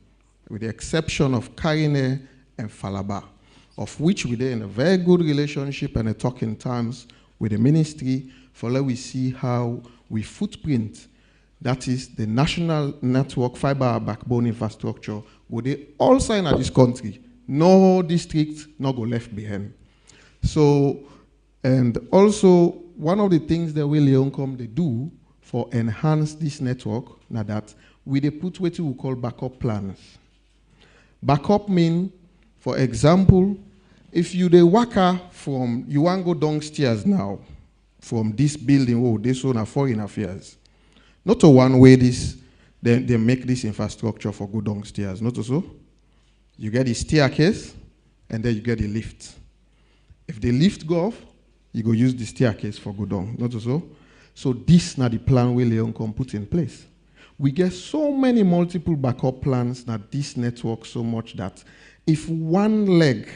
with the exception of Karine and Falaba, of which we are in a very good relationship and a talking terms with the ministry for let we see how we footprint, that is the national network fiber backbone infrastructure, would they all sign at this country. No district, no go left behind. So, and also one of the things that we Leoncom they do for enhance this network, now that we they put what we call backup plans. Backup mean, for example, if you the waka from, you want to go downstairs now, from this building, oh, this one are foreign affairs. Not a one way this, they make this infrastructure for go downstairs, not so. You get the staircase, and then you get the lift. If the lift go off, you go use the staircase for go down, not so. So this now the plan we Leoncom put in place. We get so many multiple backup plans that this network so much that if one leg,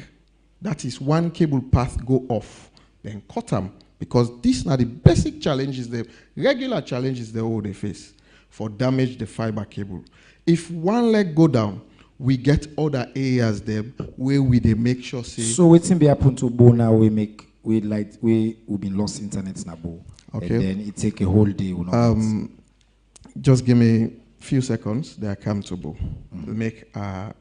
that is one cable path go off, then cut them. Because these are the basic challenges, the regular challenges they all they face for damage the fiber cable. If one leg go down, we get other areas there where we they make sure say. So what's be happen to Bo now we been lost internet na Bo. Okay. And then it take a whole day. Just give me a few seconds, they are comfortable. Make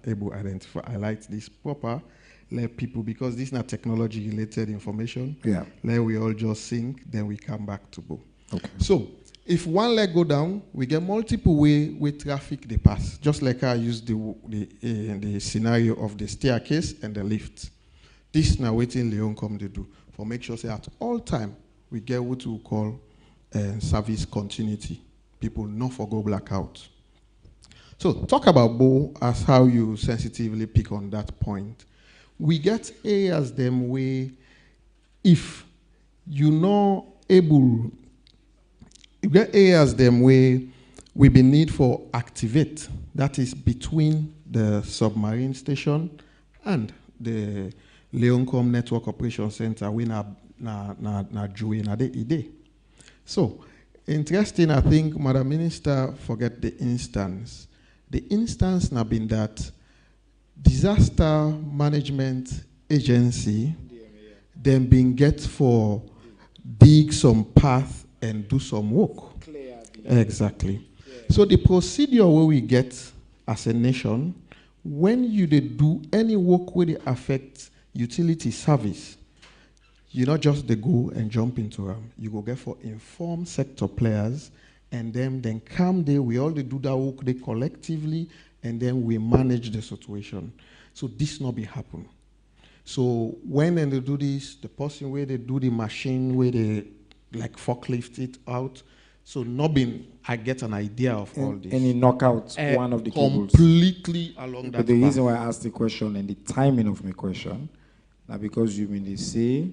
able identify, highlight this proper, let people, because this is not technology related information. Yeah. Let we all just sync, then we come back to Bo. Okay. So, if one leg go down, we get multiple way traffic they pass. Just like I used the scenario of the staircase and the lift. This now waiting Leoncom they do for make sure say at all time we get what we call service continuity. People not for go blackout. So talk about Bo as how you sensitively pick on that point. We get areas them where if you not able, you get areas them where we be need for activate, that is between the submarine station and the Leoncom Network Operations Center we na Juwe na de. So interesting, I think Madam Minister forget the instance. The instance now been that disaster management agency then been get for dig some path and do some work. Exactly. Yeah. So the procedure where we get as a nation, when you do any work where they affect utility service, you not just they go and jump into them. You go get for informed sector players, and then come there, we all they do that work they collectively, and then we manage the situation. So this not be happen. So when they do this, the person where they do the machine, where they like forklift it out, so not been, I get an idea of all this. And he knock out one of the cables. Completely along that But the path. reason why I asked the question and the timing of my question, now because you mean they say,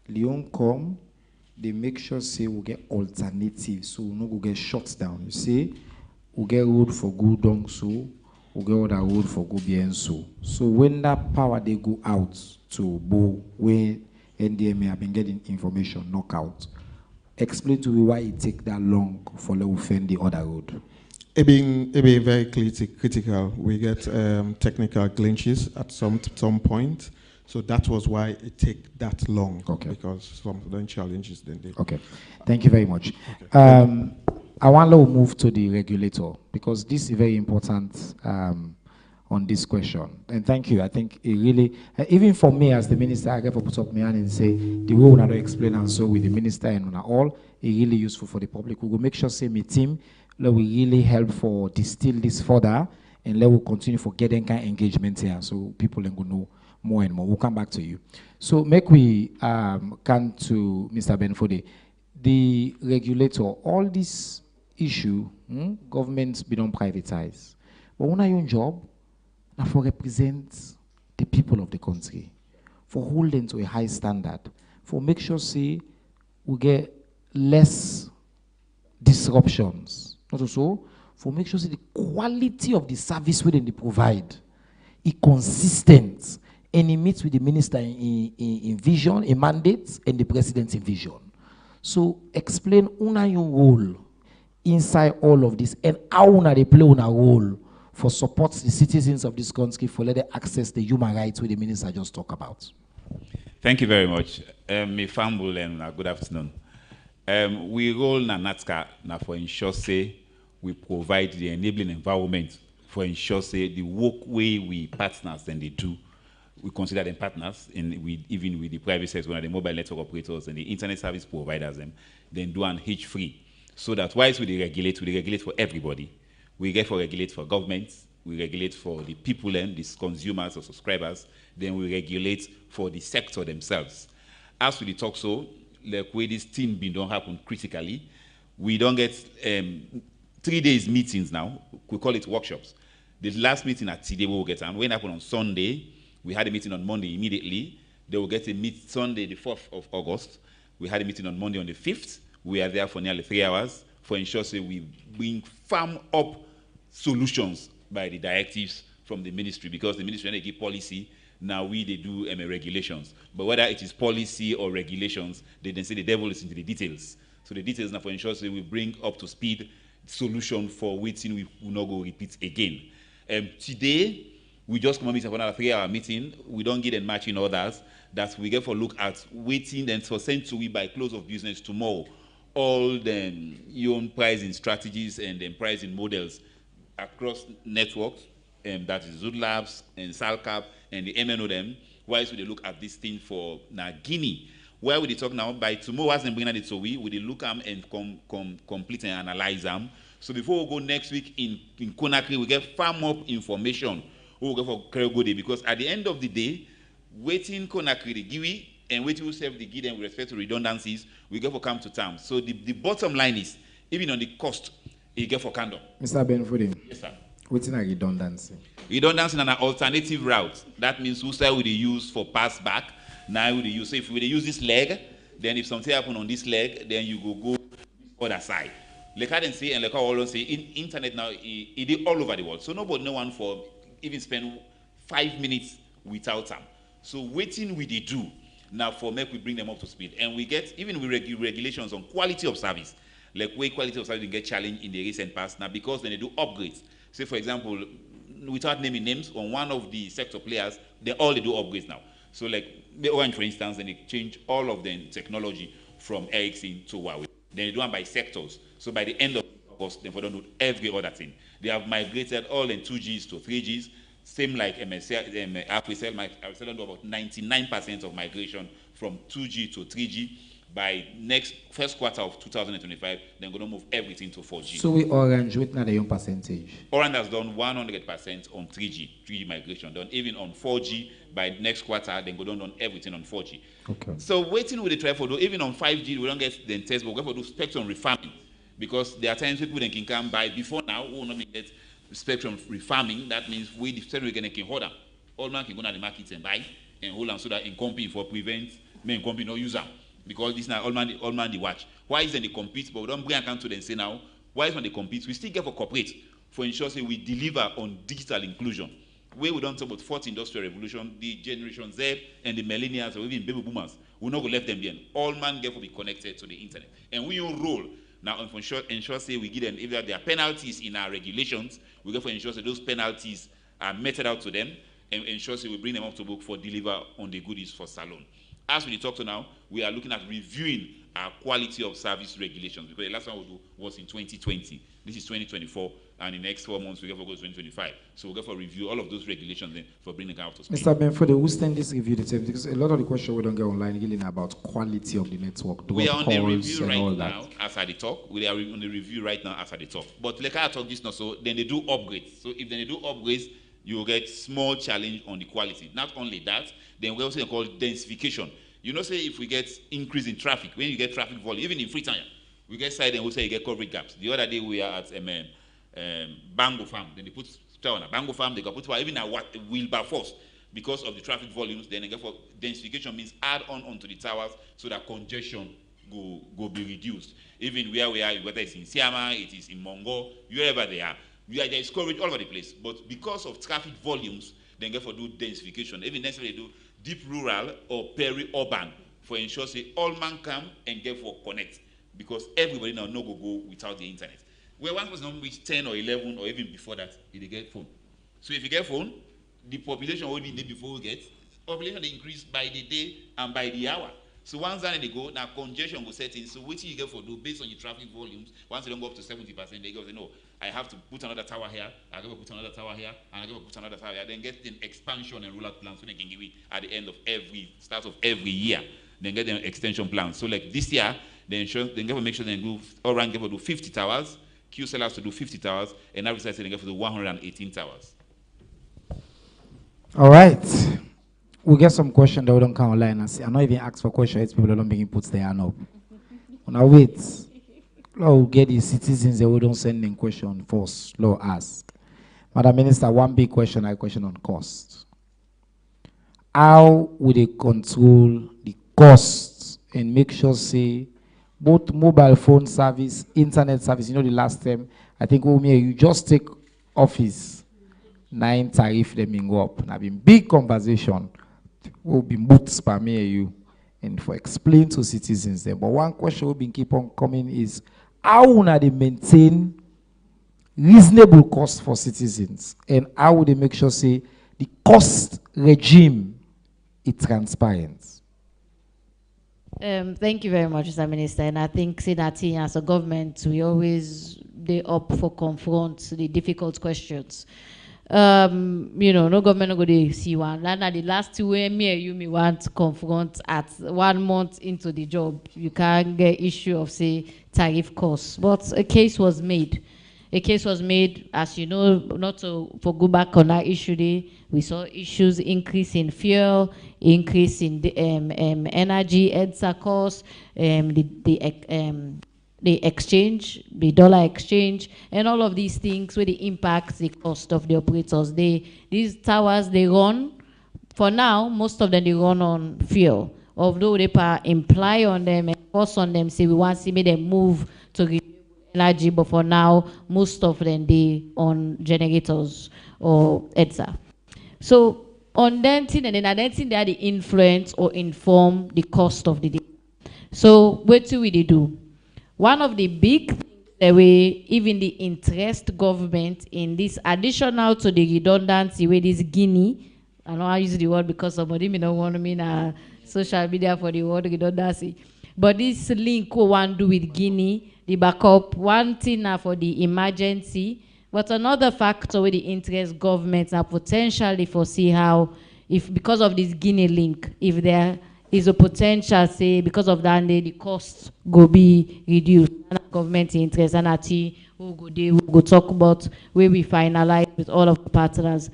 Leoncom, they make sure say we get alternatives, so we no go get shut down. You say, we get road for go down so, we get other road for go bien so. So when that power they go out to Bo, where NDMA have been getting information knock out, explain to me why it take that long for them to find the other road. It being very critical. We get technical glitches at some point. So that was why it take that long. Okay. Because some of the challenges then they. Okay. Thank you very much. Okay. I want to move to the regulator because this is very important on this question. And thank you. I think it really, even for me as the minister, I get to put up my hand and say, the way we not explain and so with the minister and all, it's really useful for the public. We will make sure, say, my team, let we really help for distill this further and let we continue for getting kind of engagement here so people can go know more and more. We'll come back to you. So make we come to Mr. Benfode. The regulator, all this issue, governments be don't privatize. But when are your job, now for represent the people of the country, for hold them to a high standard, for make sure say we get less disruptions. Not also for make sure say the quality of the service within they provide is consistent and it meets with the minister in vision, in mandate, and the president in vision. So explain una your role inside all of this and how una they play una role for support the citizens of this country for let them access the human rights which the minister just talked about. Thank you very much. Me Fambul and good afternoon. We role na NATCA na for ensure say we provide the enabling environment for ensure say the work way we partners and they do. We consider them partners, even with the private sector, the mobile network operators and the internet service providers, then do an hitch-free. So that whilst we regulate for everybody. We get for regulate for governments, we regulate for the people and these consumers or subscribers, then we regulate for the sector themselves. As we talk so, like where this thing don't happen critically, we don't get 3 days meetings now, we call it workshops. The last meeting at TD will get, and when it happened on Sunday, we had a meeting on Monday immediately. They will get a meet Sunday, the 4th of August. We had a meeting on Monday on the 5th. We are there for nearly 3 hours for ensure say we bring firm up solutions by the directives from the ministry, because the ministry, when they give policy, now they do regulations. But whether it is policy or regulations, they then say the devil is into the details. So the details now for ensure say we bring up to speed solution for waiting we will not go repeat again. Today, we just come and meet for another 3-hour meeting. We don't get and matching orders that we get for look at waiting and for sent to we by close of business tomorrow. All the your own pricing strategies and then pricing models across networks, that is Zood Labs and Salcap and the MNO them. Why should they look at this thing for Guinea? Where would they talk now? By tomorrow, as they bring it so we will look them and complete and analyze them. So before we go next week in Conakry, we get far more information. We will go for Kerogode, because at the end of the day, waiting Conakry the GUI and waiting to serve the GUI with respect to redundancies, we go for come to terms. So the bottom line is, even on the cost, you get for candor. Mr. Benfudi. Yes, sir. What's in a redundancy? Redundancy and an alternative route. That means who say we use for pass back. Now we use. So if we use this leg, then if something happen on this leg, then you go other side. Like I didn't say, and like I always say, internet now it is all over the world. So nobody, no one for even spend 5 minutes without them. So waiting we do now for make we bring them up to speed, and we get even with regulations on quality of service. Like where quality of service get challenged in the recent past now, because then they do upgrades. Say for example, without naming names, on one of the sector players, they do upgrades now. So like the Orange, for instance, then they change all of the technology from Ericsson to Huawei. Then they do them by sectors. So by the end of August, they don't do every other thing. They have migrated all in 2Gs to 3Gs. Same like Africell do about 99% of migration from 2G to 3G. By first quarter of 2025, they're going to move everything to 4G. So we Orange, with not a young percentage? Orange has done 100% on 3G migration. Done even on 4G. By next quarter, they're going to do everything on 4G. Okay. So waiting with the try for do, even on 5G, we don't get the test, but we're going to do spectrum refarming. Because there are times people can come by before now, we will not get spectrum refarming. That means we the spectrum we can hold them. All man can go to the market and buy and hold them so that in company for prevent men company no use them. Because this now all man they watch. Why isn't they compete? But we don't bring account to them say now, why is when they compete? We still get for corporate for ensure say we deliver on digital inclusion. Where we don't talk about fourth industrial revolution, the generation Z and the millennials or even baby boomers, we not go left them behind. All man get to be connected to the internet. And we own role now ensure say we give them, if there are penalties in our regulations, we get for ensure that those penalties are meted out to them and ensure say we bring them up to book for deliver on the goodies for Salone. As we talk to now, we are looking at reviewing our quality of service regulations, because the last one we do was in 2020. This is 2024, and in the next 4 months we get for go to 2025. So we'll get for review all of those regulations then for bringing them out to speed. Mr. Benford, who stand this review the tape? Because a lot of the questions we don't get online really about quality of the network. We are on the review right now as I talk. We are on the review right now as I talk. But like I talk this now, so then they do upgrades. So if they do upgrades, you will get small challenge on the quality. Not only that, then we also call densification. You know, say if we get increase in traffic, when you get traffic volume, even in Freetown, we get side and we say you get coverage gaps. The other day we are at Bango Farm, then they put tower on a Bango farm, they can put power even at Wilberforce because of the traffic volumes. Then again, for densification means add on onto the towers so that congestion go be reduced. Even where we are, whether it's in Siama, it is in Mongo, wherever they are. There is coverage all over the place. But because of traffic volumes, then therefore do densification. Even necessarily do deep rural or peri-urban for ensure say all man come and therefore connect. Because everybody now no go without the internet. Where one person reach 10 or 11 or even before that, they get phone. So if you get phone, the population will be there before we get. Population they increase by the day and by the hour. So once that they go, now congestion will set in. So what you get for do based on your traffic volumes, once you don't go up to 70%, they go say, no, I have to put another tower here, I have to put another tower here, and I have to put another tower here. Then get an expansion and rollout plans so they can give it at the end of start of every year. Then get an extension plan. So like this year, the insurance, they get to make sure they do, all around get to do 50 towers, QCell has to do 50 towers, and every side they get to do 118 towers. All right. We get some questions that we don't come online and see. I'm not even ask for questions. People don't begin put their hand up. Now wait. Lord, get the citizens that we don't send in question first. Lord, ask. Madam Minister, one big question, I question on cost. How would they control the costs and make sure, say, both mobile phone service, internet service, you know, the last time, I think, you just take office, 9 tariff, them go up. And I've been big conversation. Will be moots by me and you, and for explain to citizens there. But one question will be keep on coming is how will they maintain reasonable cost for citizens, and how would they make sure say the cost regime is transparent? Thank you very much, Mr. Minister. And I think that as a government, we always up for confront the difficult questions. No government no go to see one. Now the last 2 me want to confront at 1 month into the job. You can't get issue of say tariff costs. But a case was made. A case was made, as you know, not to for go back on that issue day. We saw issues increase in fuel, increase in the energy, EDSA costs, the exchange, the dollar exchange, and all of these things where they impact the cost of the operators. These towers, they run, for now, most of them, they run on fuel. Although they imply on them and force on them, say we want to see them move to renewable energy, but for now, most of them, they on generators or EDSA. So, on that thing, and then I don't think they are the influence or inform the cost of the day. So, what do we do? One of the big things that even the interest government in this additional to the redundancy where this Guinea, I know I use the word because somebody may not want to mean social media for the word redundancy, but this link we want to do with Guinea, the backup, one thing for the emergency, but another factor with the interest governments are potentially foresee how, if because of this Guinea link, if there is a potential, say, because of that, the costs go be reduced. And government interest, and we go talk about where we finalize with all of the partners.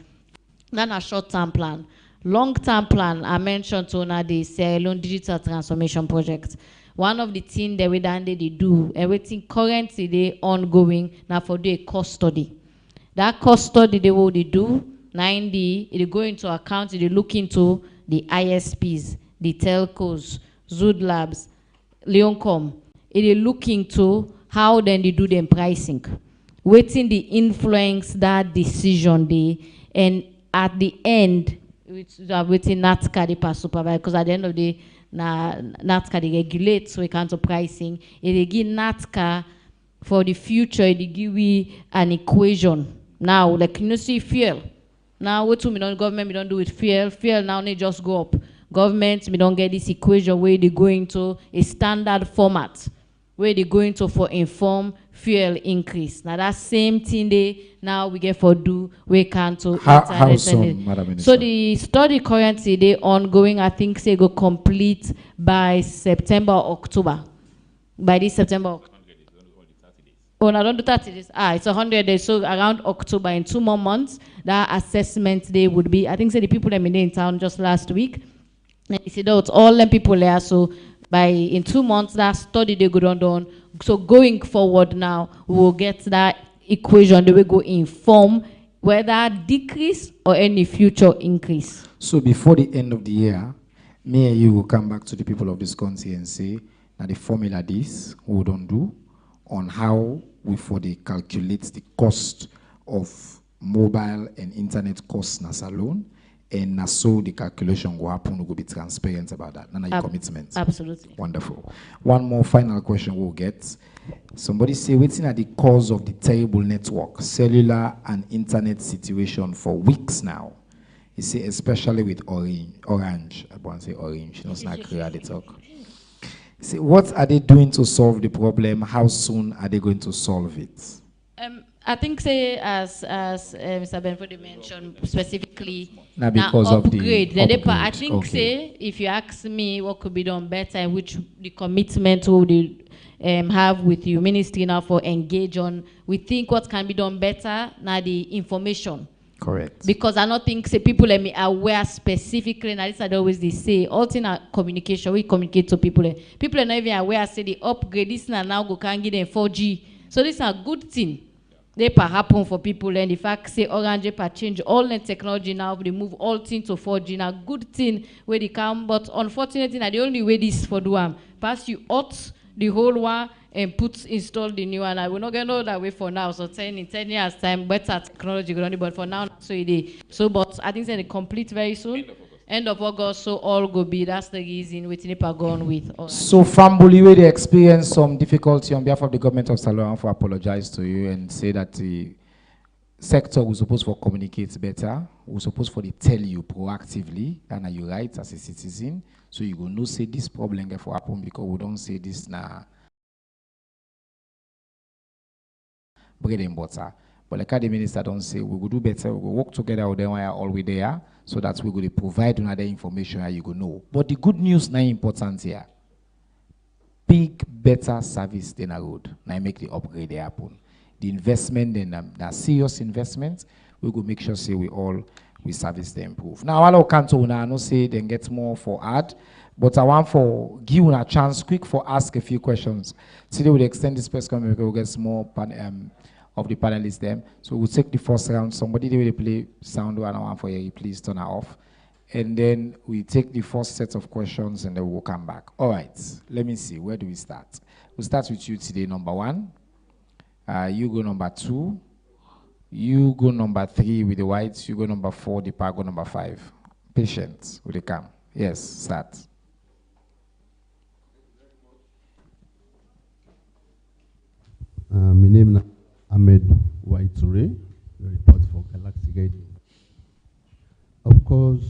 Then a short-term plan. Long-term plan, I mentioned to the Sierra Leone Digital Transformation Project. One of the things that they do, everything currently they ongoing, now for the cost study. That cost study, they will do, 9D, it go into account, they look into the ISPs, the telcos, Zood Labs, Leoncom. It is looking to how then they do them pricing. Waiting the influence that decision day, and at the end, waiting NATCA the pass supervise, because at the end of the day, NATCA they regulate so we can't do pricing. It give NATCA for the future, it give we an equation. Now, like you see fuel. Now what we don't government we don't do with fuel. Fuel now they just go up. Government, we don't get this equation where they go into a standard format, where they go into for inform fuel increase. Now that same thing they now we get for do we can to how soon, Madam Minister? So the study currently they ongoing. I think say go complete by September or October. By this September. Oh, no, don't do 30 days. It's 100 days. So around October, in 2 more months, that assessment day would be. I think say the people that been in town just last week. And you see, it's all them people there. So in 2 months, that study they go on. So going forward now, we will get that equation. They will go inform whether decrease or any future increase. So before the end of the year, me and you will come back to the people of this country and say, now the formula this we don't do on how we for the calculate the cost of mobile and internet costs nas alone, and na so the calculation will happen. We will be transparent about that. None of your commitments. Absolutely. Wonderful. One more final question we'll get. Somebody say, what's at the cause of the terrible network, cellular and internet situation for weeks now? He say, especially with Orange. I want to say Orange. It's not clear they talk. He say, what are they doing to solve the problem? How soon are they going to solve it? I think, say, as Mr. Benford mentioned specifically, now because of upgrade. the upgrade. I think, okay. Say, if you ask me what could be done better and which the commitment will they have with you ministry now for engage on, we think what can be done better now the information. Correct. Because I don't think say people let me aware specifically, and this I always they say all thing communication. We communicate to people. People are not even aware. Say the upgrade this now go can give them 4G. So this is a good thing. They happen for people, and the fact say Orange change all the technology now, they move all things to 4G. Now good thing where they come, but unfortunately, the only way this for do pass you out the whole one and install the new one. I will not get know that way for now. So in 10 years time, better technology going but for now, so it is. So but I think it's complete very soon. End of August, so all go be. That's the reason with NEPA gone with. So Fambuli, they experienced some difficulty on behalf of the government of Salon for apologize to you and say that the sector was supposed to communicate better. Was supposed to tell you proactively, and you right as a citizen, so you go no say this problem get for happen because we don't say this now. Bread and butter. But like the minister don't say, we will do better, we will work together with them while all we there, so that we will provide another information that you go know. But the good news now important here. Big, better service than a road. Now make the upgrade happen. The investment, then that serious investment, we will make sure say we service they improve. Now all our canto now no say then get more for ad, but I want for give you a chance quick for ask a few questions. Today we'll extend this press conference because we'll get more of the panelists them. So we'll take the first round. Somebody they will play sound one and one for you. Please turn it off. And then we take the first set of questions and then we'll come back. All right. Let me see. Where do we start? We'll start with you today, number 1. You go number 2. You go number 3 with the whites. You go number 4. The par go number 5. Patience. Will they come? Yes. Start. My name is Ahmed Waiture, report for Galaxy Gate. Of course,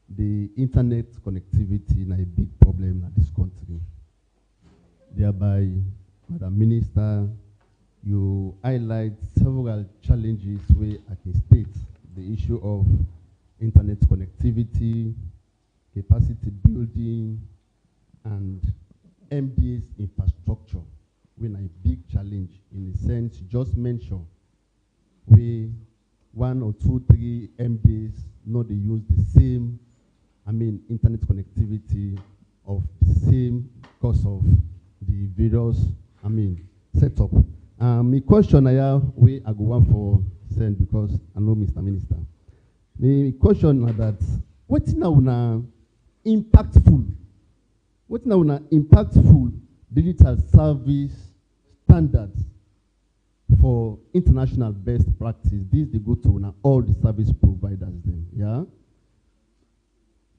the internet connectivity is a big problem in this country. Thereby, Madam Minister, you highlight several challenges where I can state the issue of internet connectivity, capacity building, and MDS infrastructure. When a big challenge in the sense you just mentioned, where 1 or 2, 3 MDs not they use the same, internet connectivity of the same cost of the various, setup. My question I have, where I go one for send because I know Mr. Minister. My question is that what's now impactful? What's now impactful digital service standards for international best practice? This they go to now all the service providers then. Yeah.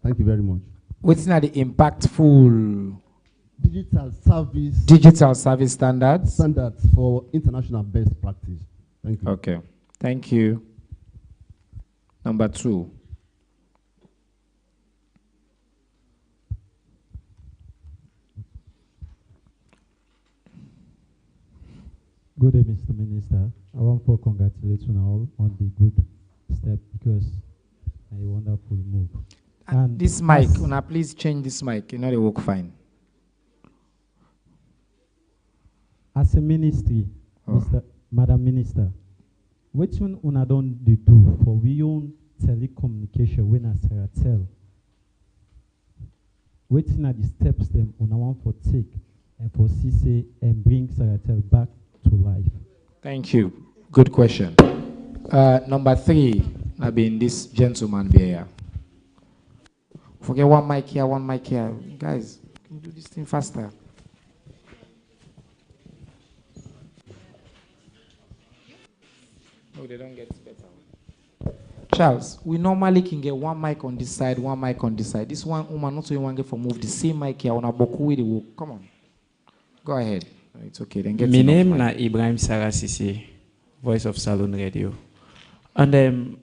Thank you very much. What's now the impactful digital service standards for international best practice? Thank you. Okay. Thank you. Number 2. Good day, Mr. Minister. I want to congratulate you all on the good step because a wonderful move. And this mic, una please change this mic. You know they work fine. As a ministry, Madam Minister, what una don't do for we own telecommunication when as Seratel? What are the steps them una want for take and for CC and bring Seratel back to life? Thank you. Good question. Number 3, I been this gentleman here. Forget one mic here, one mic here. Guys, can you do this thing faster? No, they don't get better. Charles, we normally can get one mic on this side, one mic on this side. This one woman not so you want to get for move the same mic here on a boku with the work. Come on. Go ahead. It's okay. Then get my name na Ibrahim Sarasisi, Voice of Salon Radio. And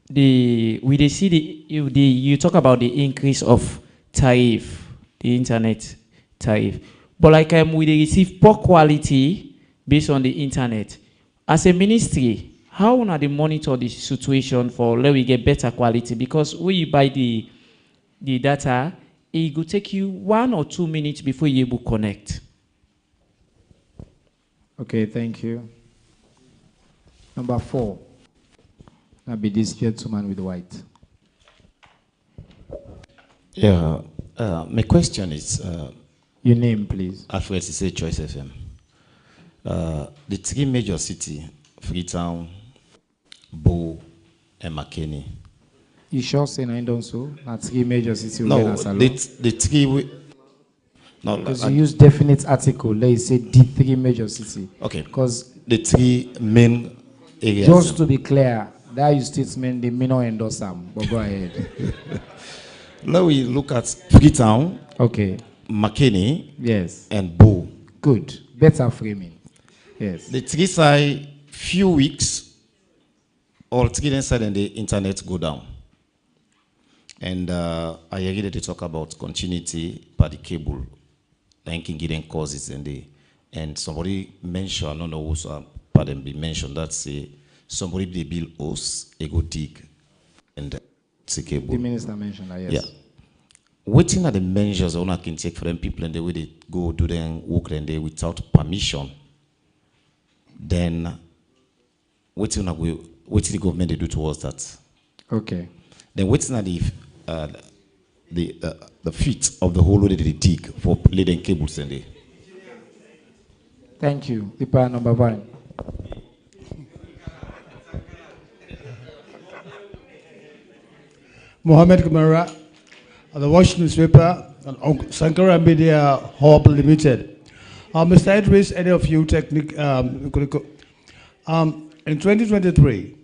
we see you talk about the increase of tariff, the internet tariff. But like we receive poor quality based on the internet. As a ministry, how do they monitor the situation for let we get better quality? Because when you buy the data, it will take you 1 or 2 minutes before you able to connect. Okay, thank you. Number 4. That'll be this gentleman with white. Yeah, my question is... your name, please. Alfred Sise, Choice FM. The 3 major cities, Freetown, Bo, and Makeni. You sure saying I don't so? Not 3 major cities. No, the 3... No, because you use definite article, let's say the 3 major cities. Okay. Because the 3 main areas. Just to be clear, that you statement they may not endorse them, but go ahead. Now we look at Freetown, okay, Makeni, yes, and Bo. Good, better framing. Yes. The 3 side, few weeks, all 3 inside and the internet go down. And I agree that they talk about continuity by the cable, linking getting causes and somebody mentioned, I don't know who's pardon be mentioned that say somebody they build us a go dig and the cable. The minister mentioned that, yes. Yeah. Waiting at the measures owner can take for them people and the way they go do their work and they without permission, then waiting the government they do towards that. Okay. Then waiting at the feet of the whole load they dig for leading cables and they. Thank you. Ipa number 1. Mohammed Kamara, the Watch newspaper, and Sankara Media Hub Limited. Mr. Idris, any of you technique, in 2023,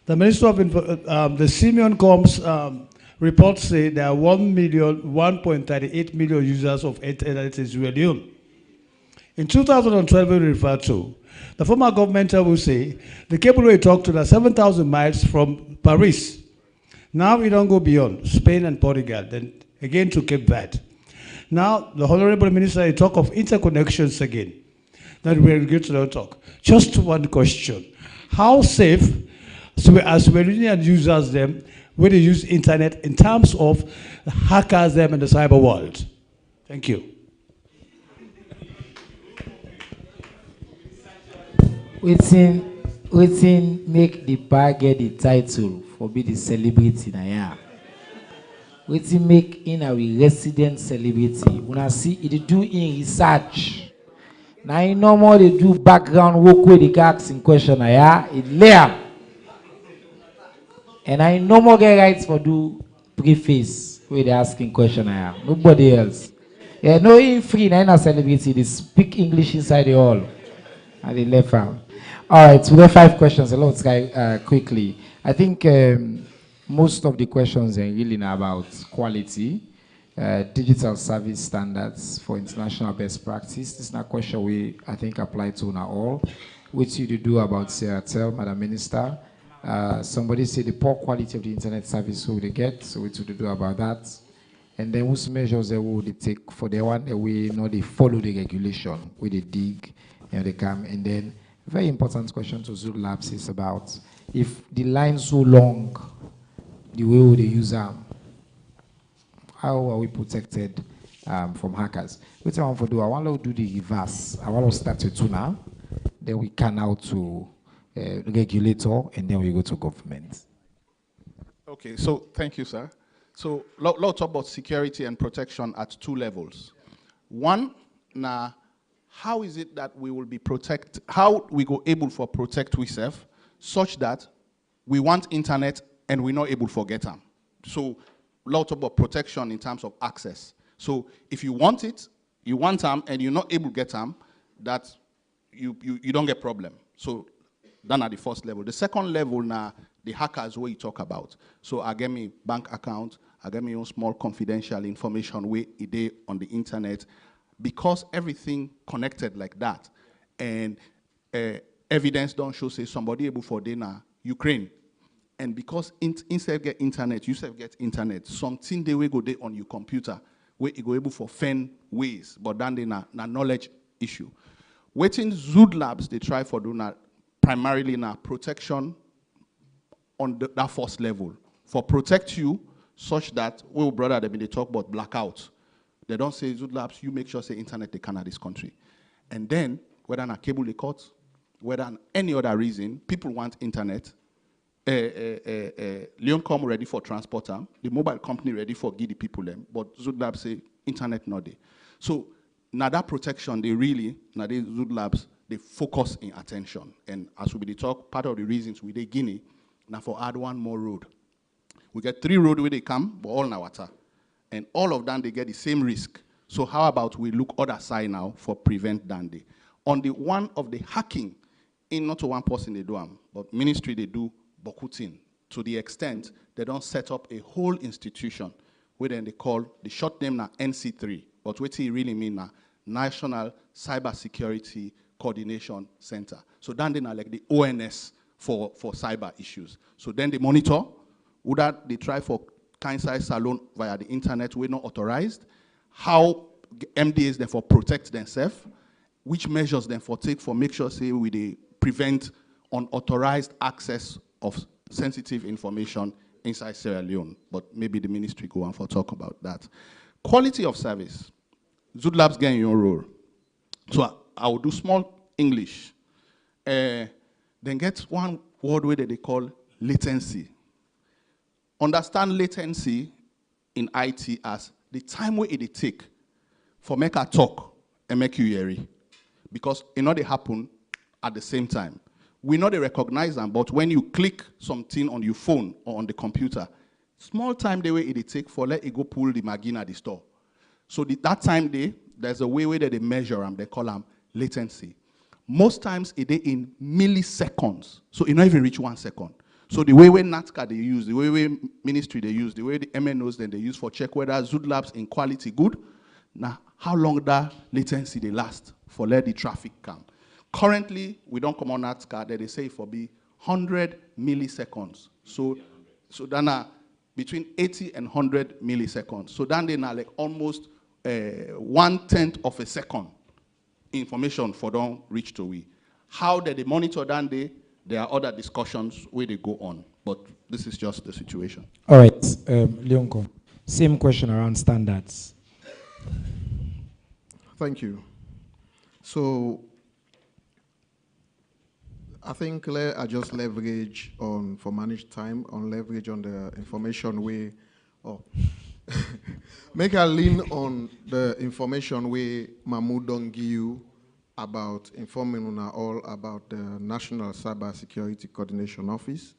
the Minister of the Simeon Combs reports say there are 1.38 million users of internet in Sierra Leone. In 2012, we refer to, the former government will say the cable we talked to the 7,000 miles from Paris. Now we don't go beyond Spain and Portugal, then again to Cape Verde. Now the Honorable Minister will talk of interconnections again. Then we'll get to the talk. Just one question. How safe, as Sierra users them, when they use internet in terms of hackers them in the cyber world? Thank you. Waiting make the bar get the title for be the celebrity na ya. Waiting make in a resident celebrity. When I see it do in research. Now you no more they do background work with the gags in question na ya. It layer. And I no more get rights for do preface where they asking question na ya. Nobody else. Yeah, no in free na in a celebrity. They speak English inside the hall. And they left out. All right, we have 5 questions. Let's go quickly. I think most of the questions are really about quality, digital service standards for international best practice. This is a question we, I think, apply to now all. What you do about Seattle, Madam Minister? Somebody said the poor quality of the internet service who they get, so what to do about that? And then whose measures they would take for the one that we know they follow the regulation, where they dig and they come, and then very important question to Zulu Labs is about if the line so long, the way they use them, how are we protected from hackers? What I want to do, I want to do the reverse. I want to start with 2 now, then we can now to regulator, and then we go to government. Okay, so thank you, sir. So let's talk about security and protection at 2 levels. One, now, how is it that we will be how we go able for protect ourselves such that we want internet and we're not able to get them. So lot of protection in terms of access. So if you want it, you want them and you're not able to get them, that you don't get problem. So that's at the first level. The second level now, the hackers where you talk about. So I get me bank account, I get me own small confidential information where it is on the internet, because everything connected like that, and evidence don't show say somebody able for dinner Ukraine, and because instead get internet, you self get internet, something they will go there on your computer where you go able for fend ways, but then they na knowledge issue. Waiting Zood Labs they try for do na primarily na protection on that first level for protect you such that we brother they talk about blackout. They don't say Zood Labs, you make sure say internet they can at this country. And then whether na cable they cut, whether any other reason, people want internet. Leoncom ready for transporter, the mobile company ready for give the people them, but Zood Labs say internet not there. So now that protection, they really, now they Zood Labs, they focus in attention. And as we be talk, part of the reasons we they Guinea, now for add one more road. We get 3 roads where they come, but all now water. And all of them, they get the same risk. So how about we look other side now for prevent Dande? On the one of the hacking, in not to one person they do them, but ministry they do Bokutin, to the extent they don't set up a whole institution where then they call the short name now NC3, but what it really mean now National Cybersecurity Coordination Center. So then they now like the ONS for cyber issues. So then they monitor, would that they try for kind size salon via the internet, we're not authorized, how MDAs therefore protect themselves, which measures then for take for make sure say we they prevent unauthorized access of sensitive information inside Sierra Leone, but maybe the ministry go on for talk about that. Quality of service. Zood Labs getting your role. So I will do small English. Then get one word where they call latency. Understand latency in IT as the time where it take for make a talk and make you hear it. Because it not they happen at the same time. We know they recognize them, but when you click something on your phone or on the computer, small time the way it take for let it go pull the margin at the store. So that time there's a way that they measure them, they call them latency. Most times it is in milliseconds, so it not even reach 1 second. So the way NATCA they use, the way ministry they use, the way the MNOs then they use for check whether Zood Labs in quality good, now how long that latency they last for let the traffic come. Currently, we don't come on NATCA that they say for be 100 milliseconds. So then between 80 and 100 milliseconds. So then they now like almost 1/10 of a second information for don't reach to we. How they monitor that day, there are other discussions where they go on. But this is just the situation. All right, Leonco, same question around standards. Thank you. So I think I just leverage on, for managed time, on leverage on the information way, make a lean on the information way Mahmoud don't give you about informing on all about the National Cybersecurity Coordination Office,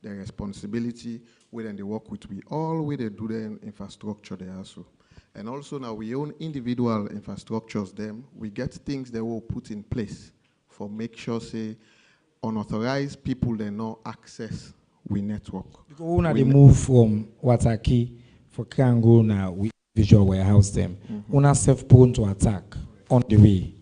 their responsibility, where then they work with we all, where they do their infrastructure there also. And also now we own individual infrastructures them, we get things they will put in place for make sure say unauthorized people they no access we network. Because when they move from Wataki for Kango now we visual warehouse them, una self prone to attack on the way.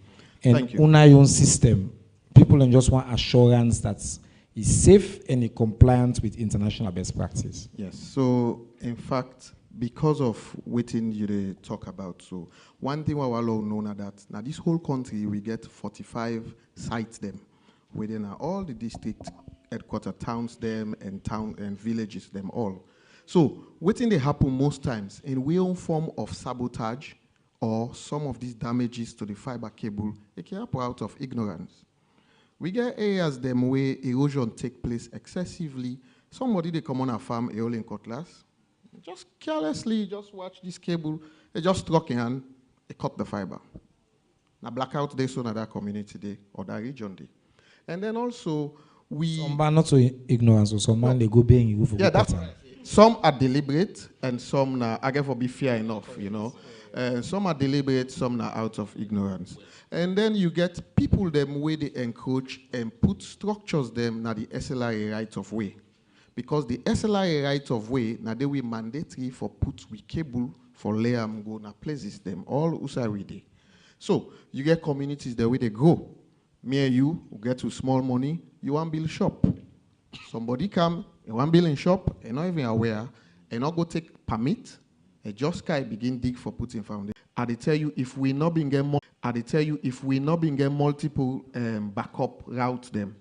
And una own system, people don't just want assurance that it's safe and it's compliant with international best practice. Yes. So in fact, because of waiting you talk about, so one thing we all know now that now this whole country we get 45 sites them within all the district headquarter towns them and town and villages them all. So waiting they happen most times in real form of sabotage or some of these damages to the fiber cable, it can happen out of ignorance. We get areas them where erosion take place excessively. Somebody they come on a farm, a in cutlass, just carelessly just watch this cable, they just struck in and they cut the fiber. Now blackout they so that community day or that region day. And then also Some man not so ignorant, so some man they go bang you for yeah, that's what I say. Some are deliberate, and some na I get for be fair enough, you know. Some are deliberate, some are out of ignorance. And then you get people them where they encroach and put structures them na the SLRA right of way. Because the SLRA right of way, na they we mandatory for put we cable for lay am go na places them all usawide. So you get communities the way they go. Me and you get to small money, you want build shop. Somebody come, you want build in shop, and not even aware, and not go take permit, and just begin dig for putting foundation. I tell you if we not being get multiple backup routes them,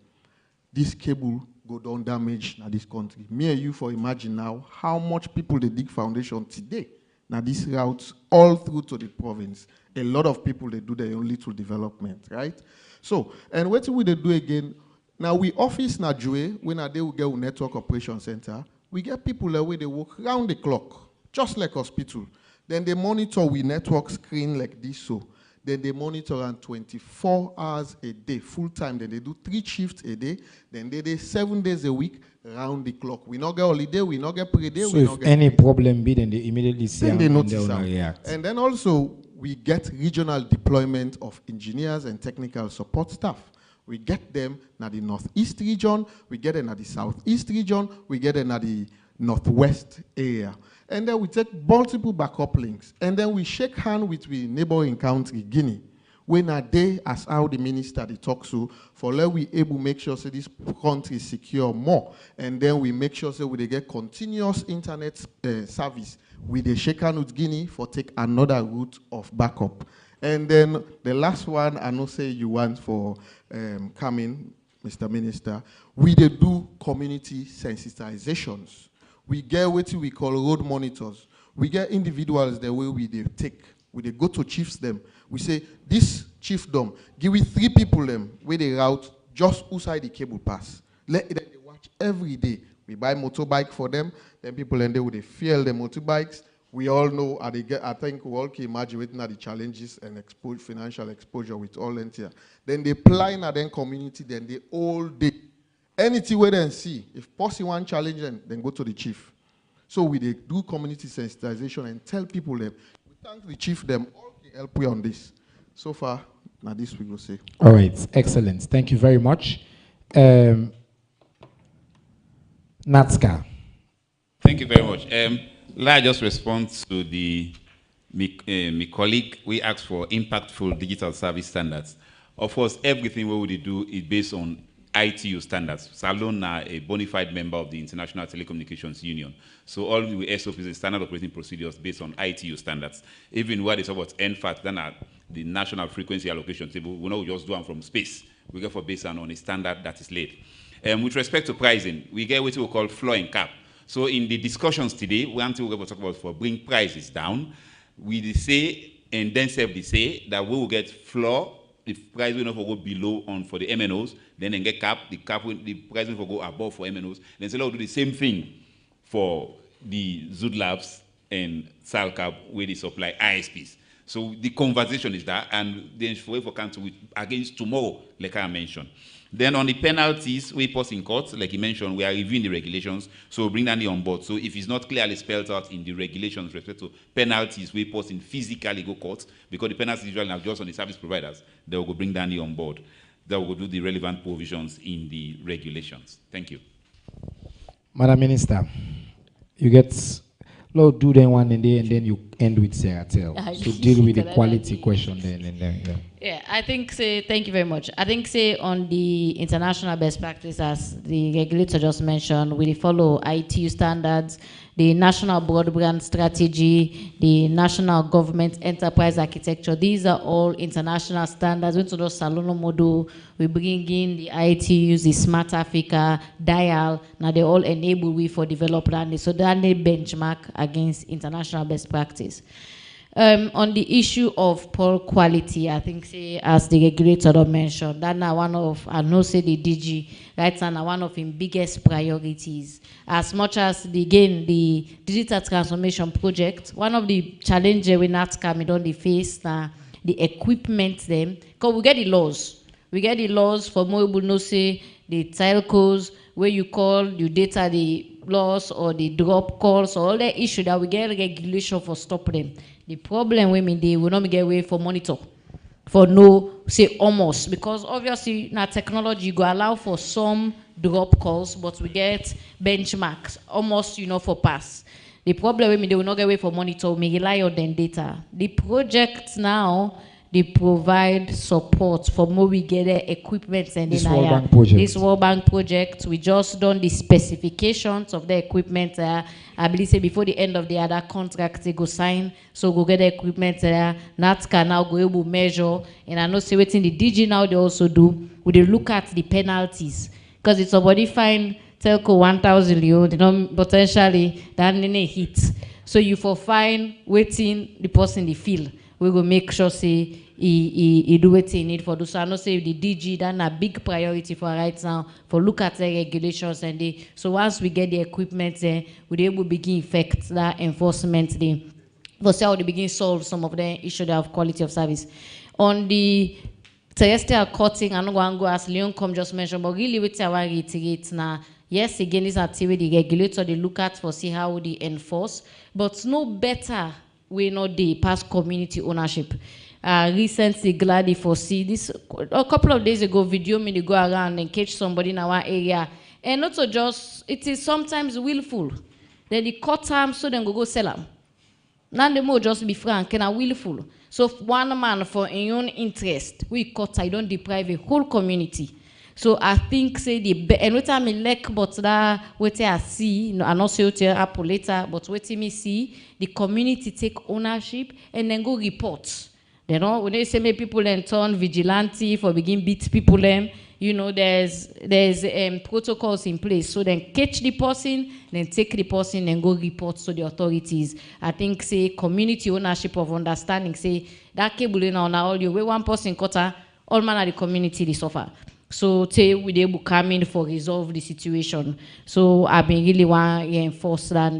this cable go down damage na this country. Me and you for imagine now how much people they dig foundation today. Now these routes all through to the province. A lot of people they do their own little development, right? So, and what will they do again? Now we office na Jue, when they will get a network operation center, we get people that way they work round the clock, just like hospital. Then they monitor we network screen like this so. Then they monitor around 24 hours a day, full time. Then they do 3 shifts a day. Then they do 7 days a week, round the clock. We not get holiday, we not get pre-day. So if any problem be, then they immediately see and they notice and react. And then also, we get regional deployment of engineers and technical support staff. We get them in the Northeast region, we get them in the Southeast region, we get them in the Northwest area. And then we take multiple backup links. And then we shake hands with the neighboring country, Guinea. When are they, as how the minister they talk to, for let we able make sure so this country secure more. And then we make sure so we get continuous internet service. We they shake hands with Guinea for take another route of backup. And then the last one, I know say you want for coming, Mr. Minister, we they do community sensitizations. We get what we call road monitors. We get individuals the way we they take. We they go to chiefs them. We say, this chiefdom, give we 3 people them where they route just outside the cable pass. Let them watch every day. We buy motorbike for them. Then people and they would fuel the motorbikes. We all know, I think we all can imagine the challenges and financial exposure with all enter. Then they plan at their community, then they all day. Anything where they see, if possible one challenge, then go to the chief. So we do community sensitization and tell people them, we thank the chief them, all can help you on this. So far, now this we will say. All right, excellent. Thank you very much. Natska. Thank you very much. Let I just respond to my colleague. We asked for impactful digital service standards. Of course, everything we do is based on ITU standards. Salon are a bona fide member of the International Telecommunications Union. So all the SOPs and standard operating procedures based on ITU standards. Even where they talk about NFAT, then the National Frequency Allocation Table, we know we just do them from space. We go for based on a standard that is laid. With respect to pricing, we get what we call floor and cap. So in the discussions today, we want to talk about for bring prices down. We say, and then they say that we will get floor, if price will not go below on for the MNOs, then get cap, the price will go above for MNOs. Then say, we'll do the same thing for the Zood Labs and Salcab where they supply ISPs. So the conversation is that, and then for council against tomorrow, like I mentioned. Then on the penalties, we post in court, like you mentioned, we are reviewing the regulations, so bring that on board. So if it's not clearly spelled out in the regulations with respect to penalties, we post in physically go court, because the penalties usually are just on the service providers, they will go bring that on board. They will do the relevant provisions in the regulations. Thank you. Madam Minister, you get, Lord, do then one and then you end with Seratel. So deal with the quality question then and then. Yeah. Yeah, I think, thank you very much. I think, on the international best practice, as the regulator just mentioned, we follow ITU standards, the national broadband strategy, the national government enterprise architecture. These are all international standards. We to the Salono model, we bring in the ITUs, the Smart Africa, Dial. Now they all enable we for development. So that they benchmark against international best practice. On the issue of poor quality, I think, as the regulator mentioned, that now one of, I know say the DG, right now one of his biggest priorities. As much as, the digital transformation project, one of the challenges we not coming on the face now, the equipment them, because we get the laws. We get the laws for mobile, no say, the telcos, where you call, you data the loss or the drop calls, or all the issue that we get regulation for stop them. The problem women they will not get away for monitor. For no, say almost, because obviously now technology go allow for some drop calls, but we get benchmarks almost, for pass. The problem with me, they will not get away for monitor, we rely on them data. The projects now, they provide support for more we get the equipment and this World Bank project. This World Bank project, we just done the specifications of the equipment. I believe say before the end of the other contract they go sign, so go get the equipment. NATCA now go able measure, and I know say waiting the DG now they also do. We they look at the penalties because it's somebody fine telco 1,000 euro, they don't potentially that any hit. So you for fine waiting the person the field. We will make sure say he do what he need for do. So I know say the DG that's a big priority for right now for look at the regulations and so once we get the equipment there, we'll be able to begin effect that enforcement there. For say how they begin solve some of the issues of quality of service. On the terrestrial cutting, I'm not going to go as Leon come just mentioned, but really what I want to reiterate now. Yes, again, this activity the regulator they look at for see how they enforce, but no better we know the past community ownership. Recently, glad for see this a couple of days ago, video me they go around and catch somebody in our area, and not so just it is sometimes willful. Then they cut them so then go sell them. Now the more just be frank and willful. So one man for a own interest, we cut I don't deprive a whole community. So I think say the and what I mean like but that what I see, I not say what Apple later, but what me see the community take ownership and then go report. You know, when they say maybe people then turn vigilante for begin beat people them, there's protocols in place. So then catch the person, then take the person and go report to the authorities. I think say community ownership of understanding say that cable in on all you where one person cut all man of the community they suffer. So we be able to come in for resolve the situation. So I've been really want to reinforce that.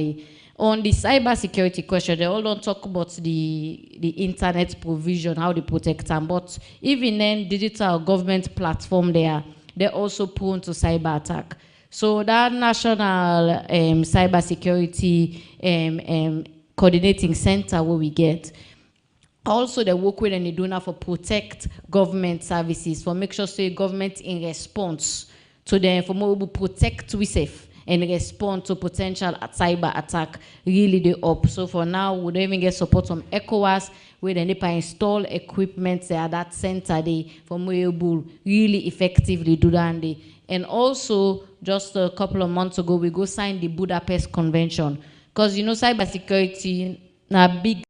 On the cyber security question, they all don't talk about the internet provision, how they protect them. But even then, digital government platform they're also prone to cyber attack. So that national cyber security coordinating center where we get. Also, they work with and they do now for protect government services, for make sure say government in response to them, for more protect we safe and respond to potential cyber attack really they up. So for now, we don't even get support from ECOWAS, where they need to install equipment at that center they for more able really effectively do that. And also, just a couple of months ago, we go sign the Budapest Convention. Because cybersecurity now big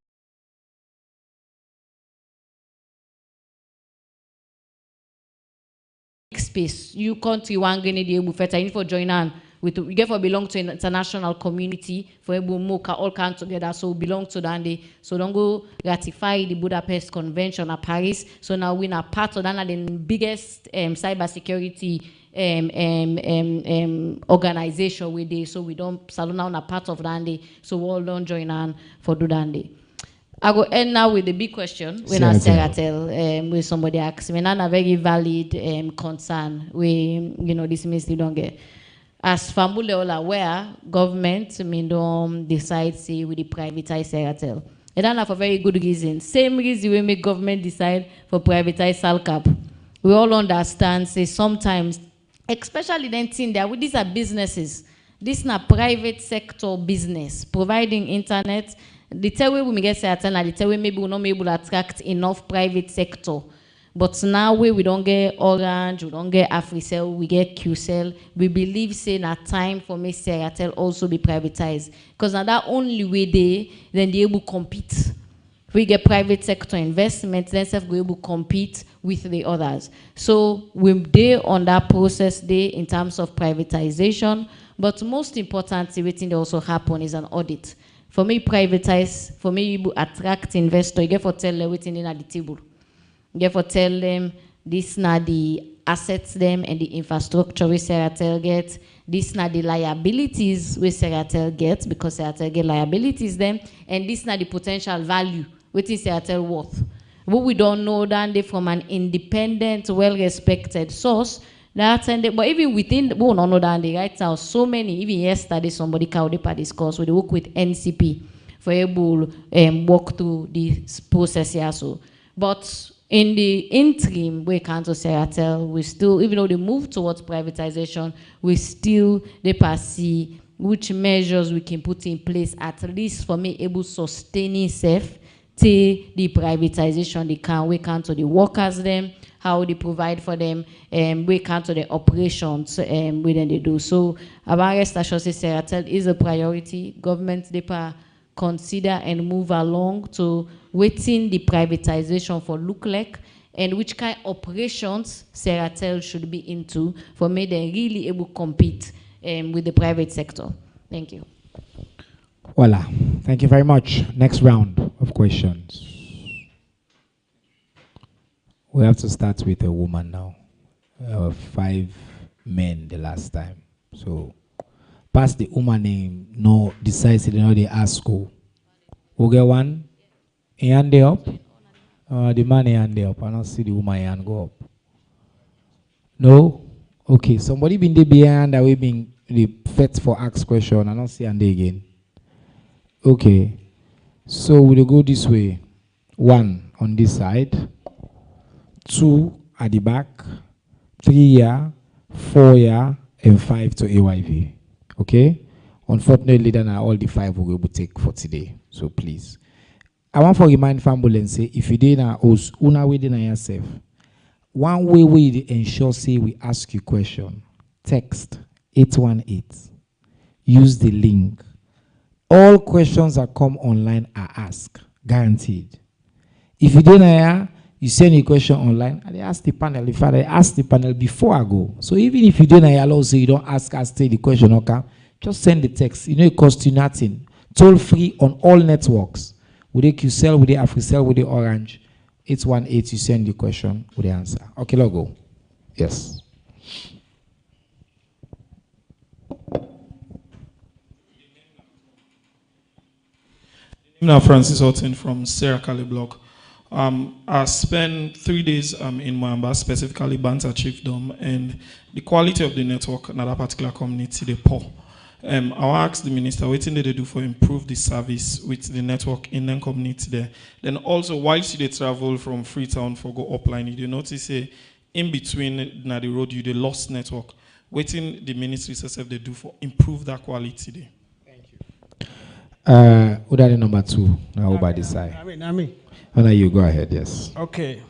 space. You country one gonna be able to need for join on with you get for belong to an international community for able to all come together. So belong to that. So don't go ratify the Budapest Convention at Paris. So now we're a part of that the biggest cybersecurity organization with this. So we don't salon now a part of that. So we all don't join on for do that. I go end now with the big question when I Seratel, with somebody asks me, and a very valid concern. This means they don't get. As Fambule all aware, government don't decide say we privatize Seratel. And that's for very good reason. Same reason we make government decide for privatize Salcap. We all understand say sometimes, especially then thing that these are businesses. This is not private sector business providing internet. The tell way we get certain, the tell way maybe we're not able to attract enough private sector. But now we don't get Orange, we don't get Africell, we get QCell. We believe say na time for me Seratel also be privatized. Because now that only way then they able to compete. We get private sector investment, then self we able to compete with the others. So we're there on that process there in terms of privatization. But most importantly, everything that also happen is an audit. For me, privatize, for me, you attract investor, you get for tell them everything in at the table. You get for tell them this na the assets them and the infrastructure we Seratel get. This na the liabilities we Seratel get because Seratel get liabilities them. And this na the potential value what is Seratel worth. What we don't know that they from an independent, well-respected source, That's and but even within we don't know that the right now so many. Even yesterday somebody called the party discuss. We work with NCP for able walk through this process here. So, but in the interim, we can't Seratel, we still, even though they move towards privatization, we still see which measures we can put in place, at least for me, able sustaining safe till the privatization we can to the workers them, how they provide for them, we can to the operations within they do. So about rest assured Seratel is a priority. Government they consider and move along to waiting the privatization for look like and which kind of operations Seratel should be into for me they really able to compete with the private sector. Thank you. Voila. Thank you very much. Next round of questions. We have to start with a woman now. 5 men the last time. So pass the woman name, no decisive, you know, they ask who. Who get one? Hand up? The man hand up. I don't see the woman hand go up. No? Okay, somebody been there behind that we been the fet for ask question. I don't see hand again. Okay. So we'll go this way. 1 on this side. 2 at the back. 3 here. 4 here. And 5 to AYV. Okay? Unfortunately, then all the 5 we'll be able to take for today. So please. I want to remind family and say, if you did not host, una way did yourself. One way we ensure say we ask you question. Text 818. Use the link. All questions that come online are asked. Guaranteed. If you didn't hear, you send a question online, and they ask the panel. If I ask the panel before I go. So even if you didn't hear, also you don't ask us the question, okay? Just send the text. You know, it costs you nothing. Toll free on all networks. With the QCell, with the AfriCell, with the Orange. 818, you send the question with the answer. Okay, let's go. Yes. Now, Francis Horton from Sarah Kali Block. I spent 3 days in Mwamba, specifically Banter Chiefdom, and the quality of the network in that particular community, they poor. I'll ask the minister what they do for improve the service with the network in the community there. Then also, whilst they travel from Freetown for go upline, you notice in between na the road, they lost network. Waiting the ministry itself they do for improve that quality there. Who that number 2? Now by the side. I mean. Oh, now you go ahead, yes. Okay.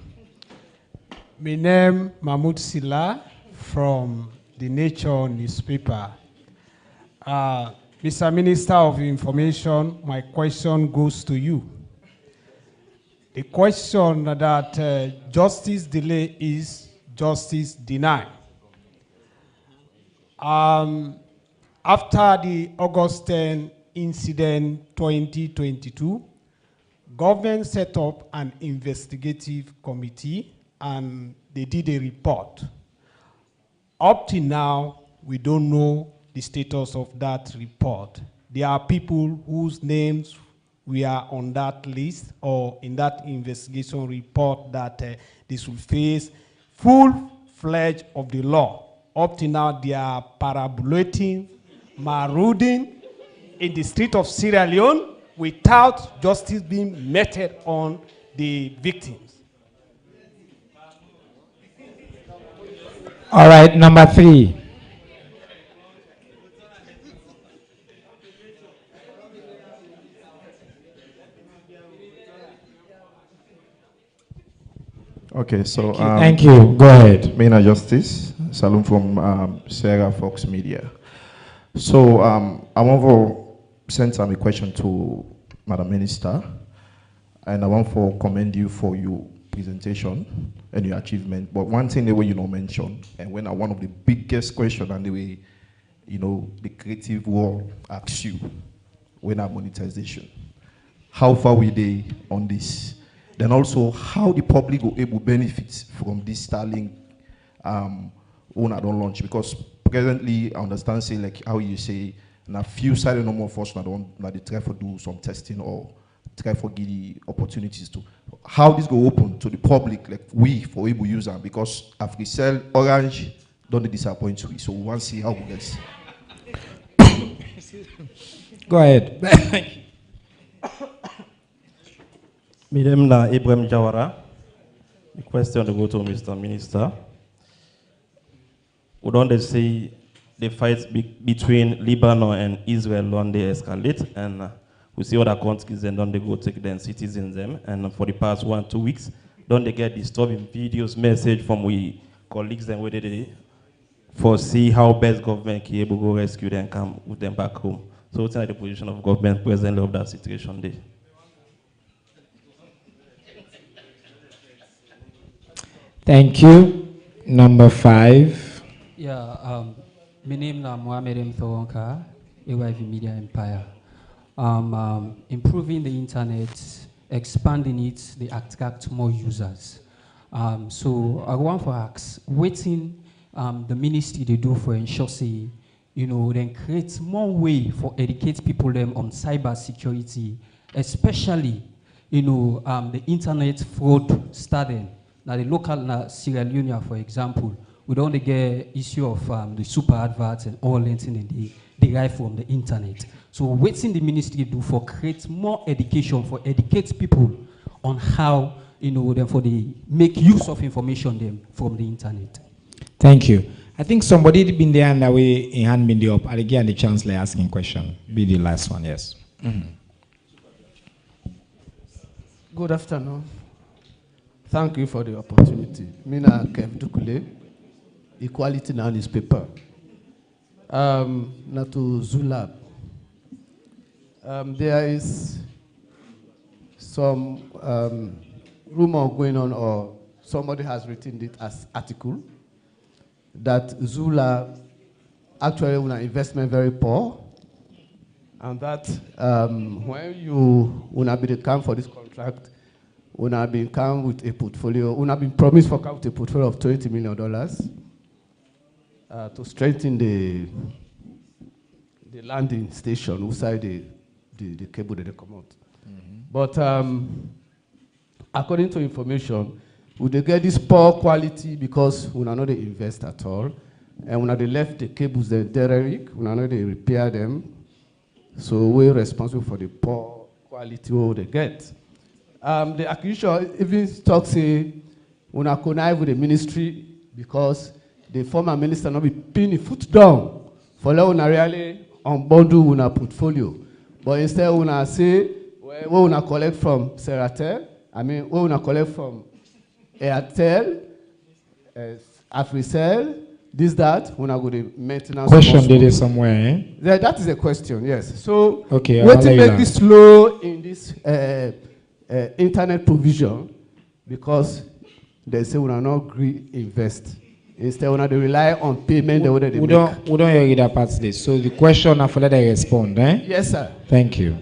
My name Mahmoud Silla from the Nature newspaper. Mr. Minister of Information, my question goes to you. The question that justice delay is justice denied. After the August 10 incident 2022, government set up an investigative committee and they did a report. Up to now, we don't know the status of that report. There are people whose names we are on that list or in that investigation report that this will face full-fledged of the law. Up to now, they are parabolating, marauding in the street of Sierra Leone without justice being meted on the victims. All right, number 3. Okay, so thank you. Go ahead. Maina Justice, Salum from Sarah Fox Media. So I want to send some question to Madam Minister, and I want to commend you for your presentation and your achievement. But one thing the way you know mention, and when one of the biggest questions and the way the creative world asks you, when our monetization, how far we they on this? Then also how the public will able benefit from this Starlink owner don't launch, because presently I understand say like how you say na few side no more force na they try to do some testing or try for give the opportunities to how this go open to the public, like we for able user, because AfriCell, Orange, don't they disappoint we. So we want to see how we get. Go ahead. My name is Ibrahim Jawara. The question to go to Mr. Minister. We don't say the fight between Lebanon and Israel don't they escalate, and we see other countries and don't they go take their citizens them, and for the past 1-2 weeks, don't they get disturbing videos, message from we colleagues and whether they foresee how best government can able to go rescue them and come with them back home. So what's the position of government presently of that situation there? Thank you. Number 5. Yeah, my name is Mohamed M. Thoronka, AYV Media Empire. Improving the internet, expanding it, they attract more users. So I want to ask, waiting the ministry they do for ensure say, then create more way for educate people them on cyber security, especially, the internet fraud starting. Now the local Sierra Leone, for example, we don't get issue of the super adverts and all anything they derive from the internet. So what's in the ministry do for create more education for educate people on how them for the make use of information them from the internet. Thank you. I think somebody been there and away in hand been the up. I'll give the chance like asking question. Be the last one, yes. Good afternoon. Thank you for the opportunity. Mina Kev Dukule, Equality Now newspaper. Natu Zulab. There is some rumor going on, or somebody has written it as article, that Zula actually una investment very poor, and that when you una be the come for this contract, una been come with a portfolio, una been promised for come with a portfolio of $20 million to strengthen the landing station outside the cable that they come out. But according to information, we they get this poor quality because we are not they invest at all, and when they left the cables there derelict, we are not they repair them, so we're responsible for the poor quality what they get. The accusation even talks say we are connive with the ministry because the former minister not be pinning the foot down for let una really unbundle una portfolio, but instead una say we una collect from Seratel, we una collect from Airtel, Africell, this, that, when I go to maintenance. Question did it somewhere, eh? Yeah, that is a question, yes. So, okay, what to make this slow in this internet provision, because they say we are not agree invest. Instead, we rely on payment. We don't hear that part today. So the question, I for let I respond, eh? Yes, sir. Thank you.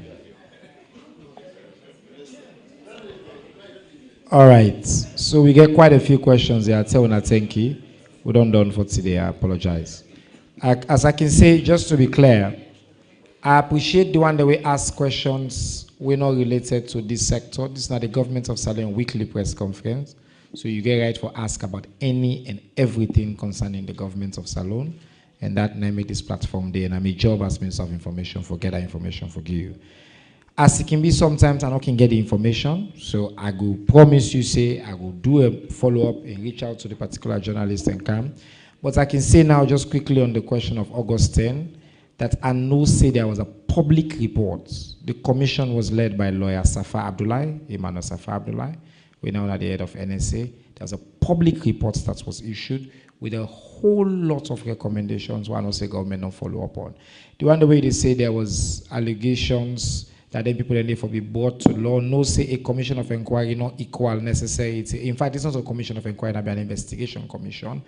All right, so we get quite a few questions here. Thank you. We don't done for today. I apologize. As I can say, just to be clear, I appreciate the one that we ask questions. We're not related to this sector. This is not the Government of Salone weekly press conference. So you get right for ask about any and everything concerning the Government of Salone. And that name make this platform there. And I'm a job as Minister of Information for get that information for you. As it can be sometimes I not can get the information, so I go promise you say I will do a follow-up and reach out to the particular journalist and come. But I can say now just quickly on the question of August 10, that I know say there was a public report. The commission was led by lawyer Safa Abdullahi, Emmanuel Safa Abdullahi. We're now at the head of NSA. There's a public report that was issued with a whole lot of recommendations one say government not follow up on. The one the way they say there was allegations that then people then for be brought to law. No say a commission of inquiry not equal necessity. In fact, it's not a commission of inquiry, but an investigation commission.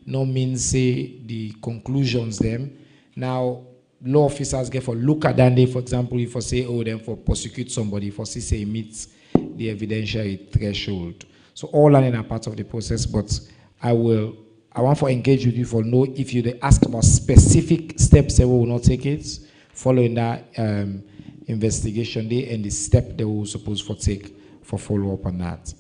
No means say the conclusions them. Now, law officers get for look at that day, for example, if I say, oh, then for prosecute somebody, for say meets the evidentiary threshold. So all that are part of the process, but I want to engage with you for know if you ask about specific steps that we will not take it, following that investigation day and the step they were supposed to take for follow-up on that.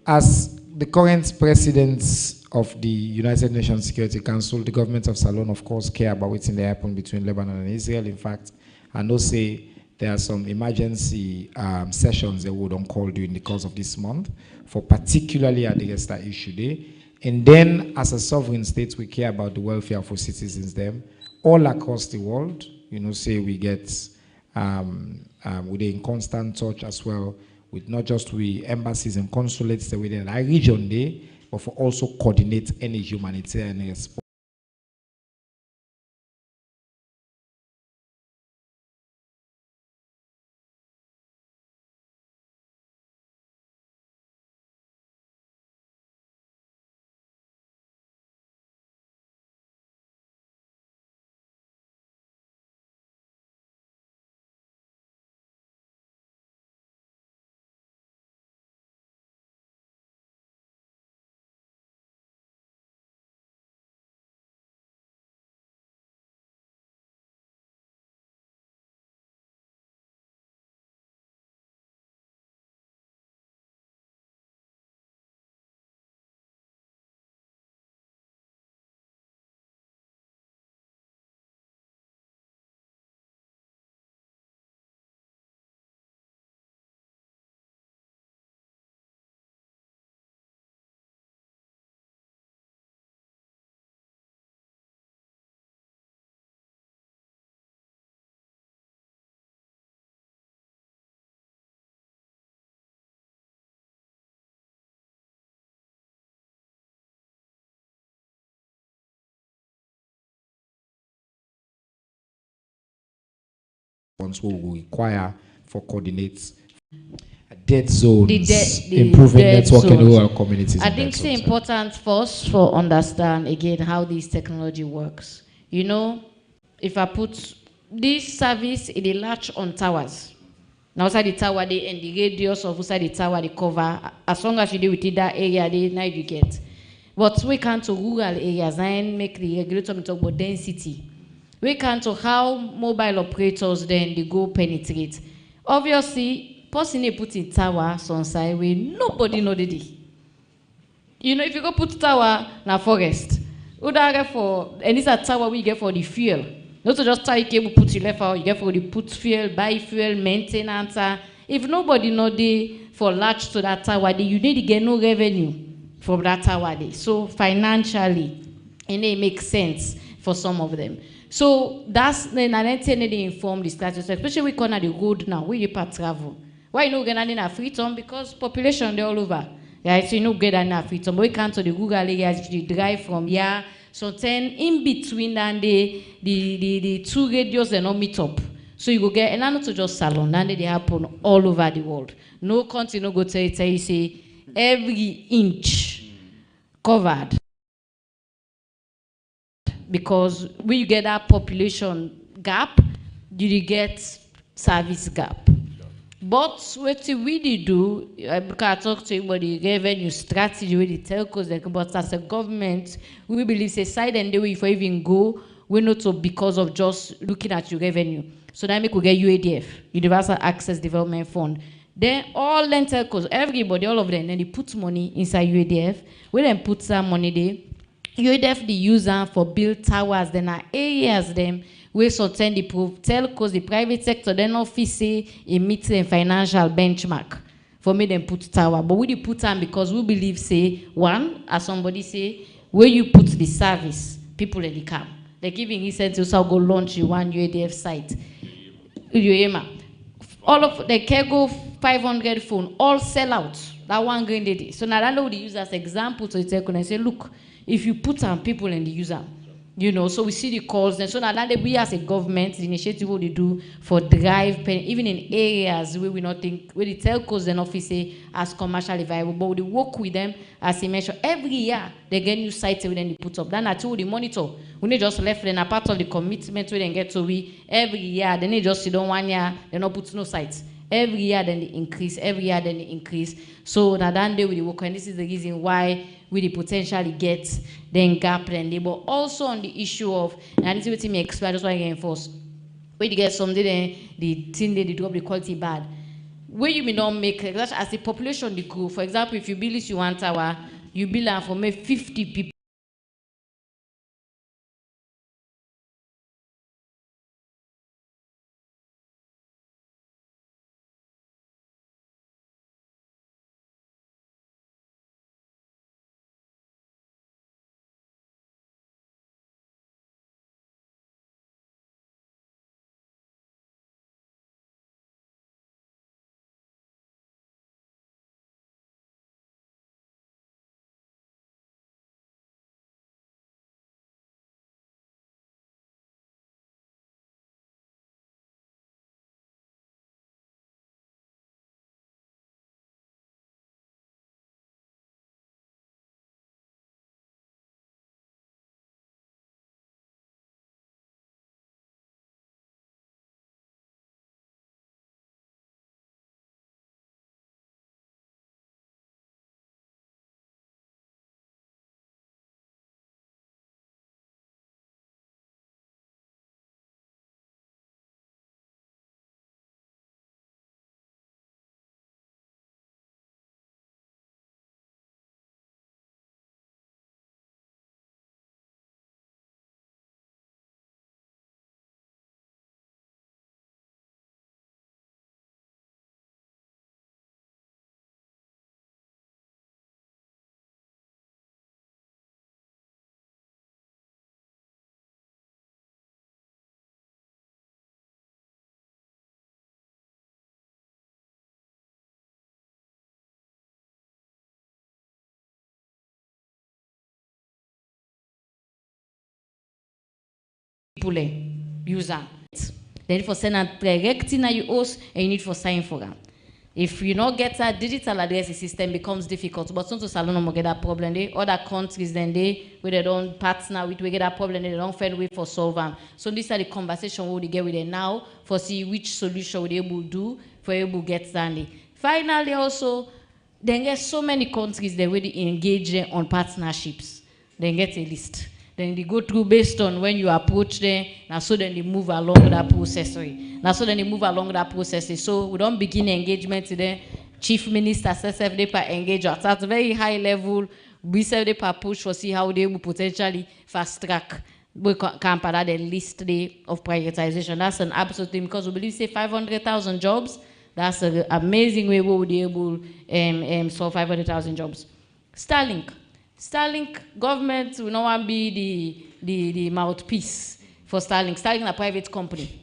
As the current presidents of the United Nations Security Council, the government of Salone, of course, care about what's in the happen between Lebanon and Israel. In fact, I know say there are some emergency sessions that we don't call during the course of this month for particularly address that issue there. And then, as a sovereign state, we care about the welfare of our citizens them all across the world. You know, say we get we're in constant touch as well with not just with embassies and consulates that within our region there, but for also coordinate any humanitarian response. Will require for coordinates dead zones, improving network in rural communities. I think it's important for us to understand again how this technology works. You know, if I put this service in the latch on towers, now outside the tower they and the radius of outside the tower they cover, as long as you do within that area, they now you get. But we can't to rural areas and make the regulator talk about density. We can't to how mobile operators then they go penetrate. Obviously, person they put in tower some side where nobody know the day. You know, if you go put tower na forest, who that get for and it's a tower we get for the fuel. Not to just tie cable put you left out, you get for the put fuel, buy fuel, maintenance. If nobody know the for latch to that tower, you need to get no revenue from that tower day. So financially, and it makes sense for some of them. So that's then they inform the status, especially we corner the road now, where you part travel. Why you no get any freedom? Because population they all over. Right? So you no get any freedom. But we can't to the rural areas, you drive from here. So then in between and the two radios they not meet up. So you go get and not to just Salone, and they happen all over the world. No country no go tell you say every inch covered. Because when you get that population gap, you get service gap. But what we really do, because I talk to you about the revenue strategy with the telcos, but as a government, we believe it's a side and the way if we even go, we're not so because of just looking at your revenue. So that make we get UADF, Universal Access Development Fund. Then all them telcos, everybody, all of them, then they put money inside UADF. We then put some money there. You definitely use them for build towers, then are areas them where certain the telcos, the private sector, then office say it meets the financial benchmark for me then put tower. But we put them because we believe say one, as somebody say, where you put the service, people in the camp. They're giving incentives to go launch you one UADF site. All of the Kego 500 phone, all sell out. That one green lady. So now that would use as example to the telco and say, look, if you put some people in the user, you know, so we see the calls. And so now that we as a government, the initiative what they do for drive, even in areas where we not think, where the telcos and office as commercially viable, but we work with them as a measure. Every year, they get new sites where they put up. Then that's what they monitor. We need just left them a part of the commitment where they get to we every year. Then they just sit on 1 year, they not put no sites. Every year then they increase, every year then they increase. So now that day with the work, and this is the reason why we potentially get then gap and labor. Also on the issue of, and this is what me explain, that's why I enforce. When you get something then the thing they do up the quality bad. where you may not make, as the population they grow, for example, if you build this 1 tower, you build it for maybe 50 people. User. Then for send a direct in your host and you need for sign for them. If you not get that digital address system becomes difficult, but some to Salon will get that problem. They other countries then they where they don't partner with we get that problem, they don't find a way for solve them. So these are the conversation we get with them now for see which solution we able to do for able to get that. Finally also, then get so many countries they will engage on partnerships. Then get a list. Then they go through based on when you approach them, and so then they move along that process. Now so then they move along that process. So we don't begin engagement today. Chief Minister says they per engage at a very high level. We say they per push for see how they will potentially fast track. We can put the list of prioritization. That's an absolute thing because we believe say 500,000 jobs. That's an amazing way we will be able to solve 500,000 jobs. Starlink government will not want to be the mouthpiece for Starlink. Starlink is a private company.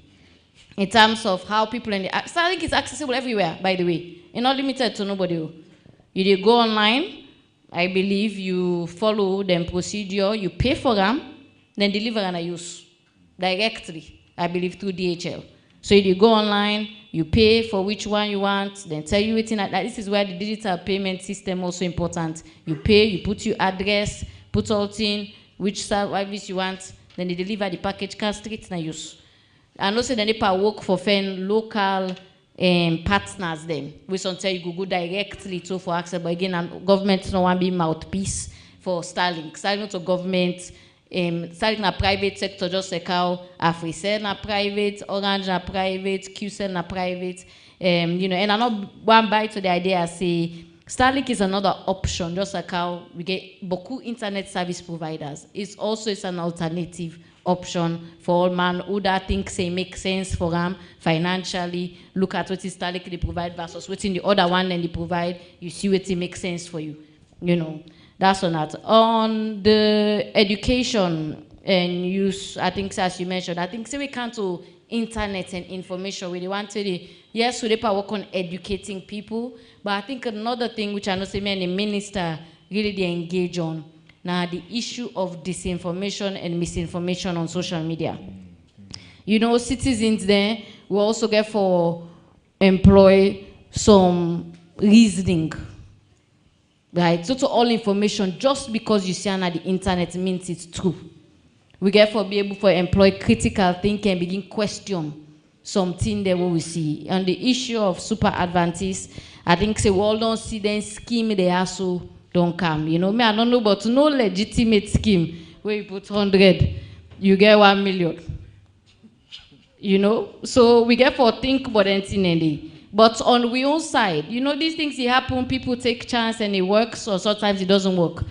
In terms of how people in the Starlink is accessible everywhere, by the way. It's not limited to nobody. You go online, I believe you follow the procedure, you pay for them, then deliver and use directly, I believe through DHL. So you go online, you pay for which one you want, then tell you waiting at that. This is where the digital payment system also important. You pay, you put your address, put all in which service you want, then they deliver the package can straight na use. And also then they work for local partners then. We sometimes you go directly to for access, but again, and government no one be mouthpiece for Starlink. Starlink to government. Starting a private sector, just like how Africell na private, Orange na private, QCell na private, you know, and I not one buy to the idea say Starlink is another option, just like how we get beaucoup internet service providers. It's an alternative option for all man who that think say make sense for them financially. Look at what Starlink they provide versus what in the other one and they provide. You see what it makes sense for you, you know. That's on that. On the education and use, I think as you mentioned, I think say we can't do internet and information. We want to yes, we work on educating people, but I think another thing which I know say me and the minister really they engage on now the issue of disinformation and misinformation on social media. You know, citizens there will also get for employ some reasoning. Right, so to all information, just because you see on the internet means it's true. We get for be able to employ critical thinking and begin question something that we see. On the issue of super advantage, I think say we all don't see them scheme they also don't come. You know, me I don't know, but no legitimate scheme where you put 100, you get 1 million. You know, so we get for think about anything. But on we own side, you know, these things they happen, people take chance and it works, or sometimes it doesn't work.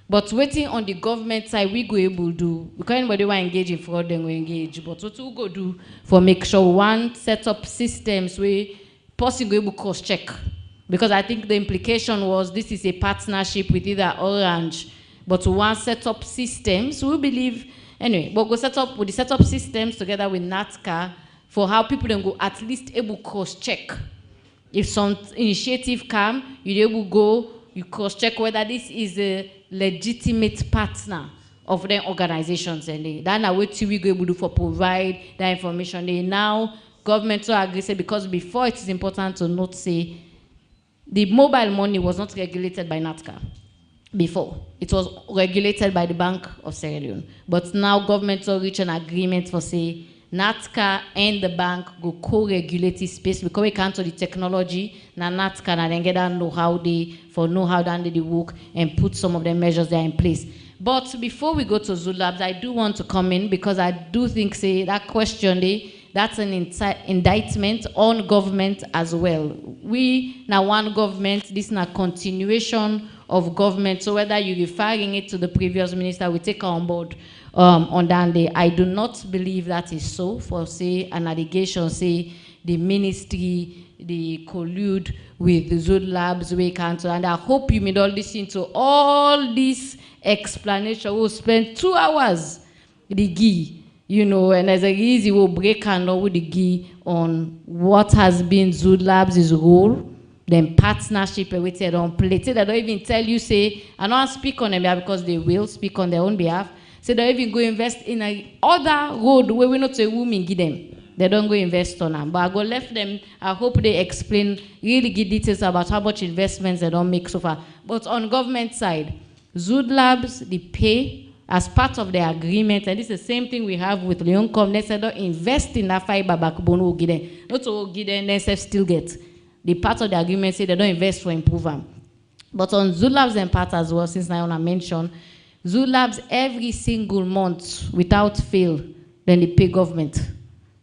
But waiting on the government side, we go able to do, because anybody want to engage in fraud, then we engage. But what we go do for make sure one set up systems where person go able cross check. Because I think the implication was this is a partnership with either Orange, but one set up systems, we believe, anyway, but go set up with the set up systems together with NATCA for how people then go at least able cross check. If some initiative come, you able go, you cross check whether this is a legitimate partner of the organizations, and that's what we go able to do for provide that information. They now government so agree say, because before it is important to note say the mobile money was not regulated by NATCA. Before it was regulated by the Bank of Sierra Leone, but now government will reach an agreement for say NATCA and the bank go co-regulate this space because we can't do the technology. Now NATCA and then get that know-how they work and put some of the measures there in place. But before we go to Zulabs, I do want to come in because I do think say that question that's an indictment on government as well. We now one government, this is a continuation of government. So whether you're referring it to the previous minister, we take on board on that day. I do not believe that is so. For say an allegation, say the ministry, they collude with the Zulabs, we can't. And I hope you may all listen to all this explanation. We'll spend 2 hours the GI. You know, and as a easy will break and know with the GI on what has been Zulabs' role, then partnership with it on plate. They don't even tell you, say, I don't speak on them because they will speak on their own behalf. So they don't even go invest in a other road where we not a woman give them. They don't go invest on them. But I go left them, I hope they explain, really give details about how much investments they don't make so far. But on government side, Zulabs, they pay as part of the agreement, and this is the same thing we have with Leoncom. They said don't invest in that fiber backbone will give them. Not to give them, they still get. The part of the agreement say they don't invest for improvement. But on Zulabs and part as well, since I want to mention, Zulabs every single month without fail, then they pay government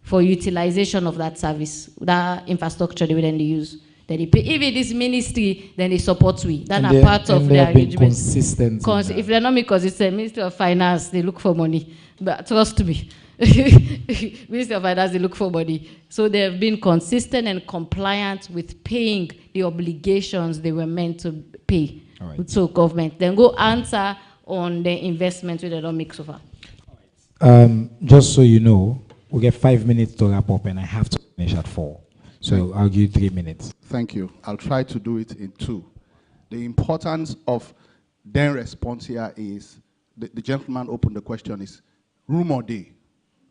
for utilization of that service, that infrastructure they then they use. Then they pay. If it is ministry, then they support we. That's a part of their arrangement. Consistent. If they're not because it's a Ministry of Finance, they look for money. But trust me, Ministry of Finance, they look for money. So they have been consistent and compliant with paying the obligations they were meant to pay. Right. So government then go answer on the investment with the don't make so far. Just so you know, we get 5 minutes to wrap up, and I have to finish at 4. So I'll give you 3 minutes. Thank you. I'll try to do it in 2. The importance of then response here is, the gentleman opened the question is rumor day.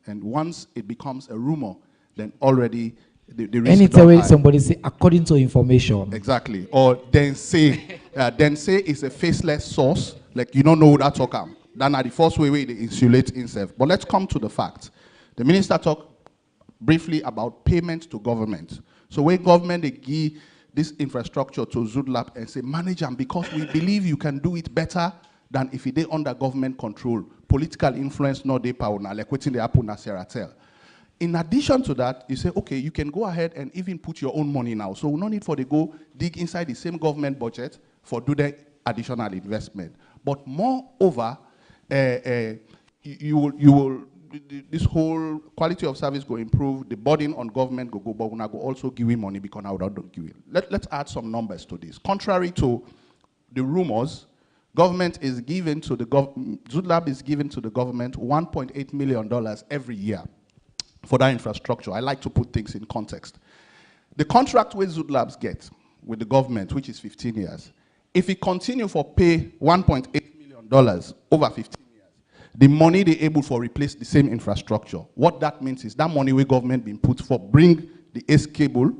And once it becomes a rumor, then already the risk anytime somebody say according to information. Exactly. Or then say is a faceless source, like you don't know who that talk. Then are the first way they insulate himself. But let's come to the fact. The minister talked briefly about payment to government. So when government they give this infrastructure to Zulab and say, manage them because we believe you can do it better than if it is under government control. Political influence, not they power, like waiting the happen at Seratel. In addition to that, you say, okay, you can go ahead and even put your own money now. So we no need for the go dig inside the same government budget for do the additional investment. But moreover, you will this whole quality of service go improve, the burden on government go, but we go also give him money because now we don't give it. Let's add some numbers to this. Contrary to the rumors, government is given to the Zulab is given to the government $1.8 million every year for that infrastructure. I like to put things in context. The contract with Zulabs get with the government, which is 15 years, if it continue for pay $1.8 million over 15 the money they're able for replace the same infrastructure. What that means is that money where government been put for bring the S cable,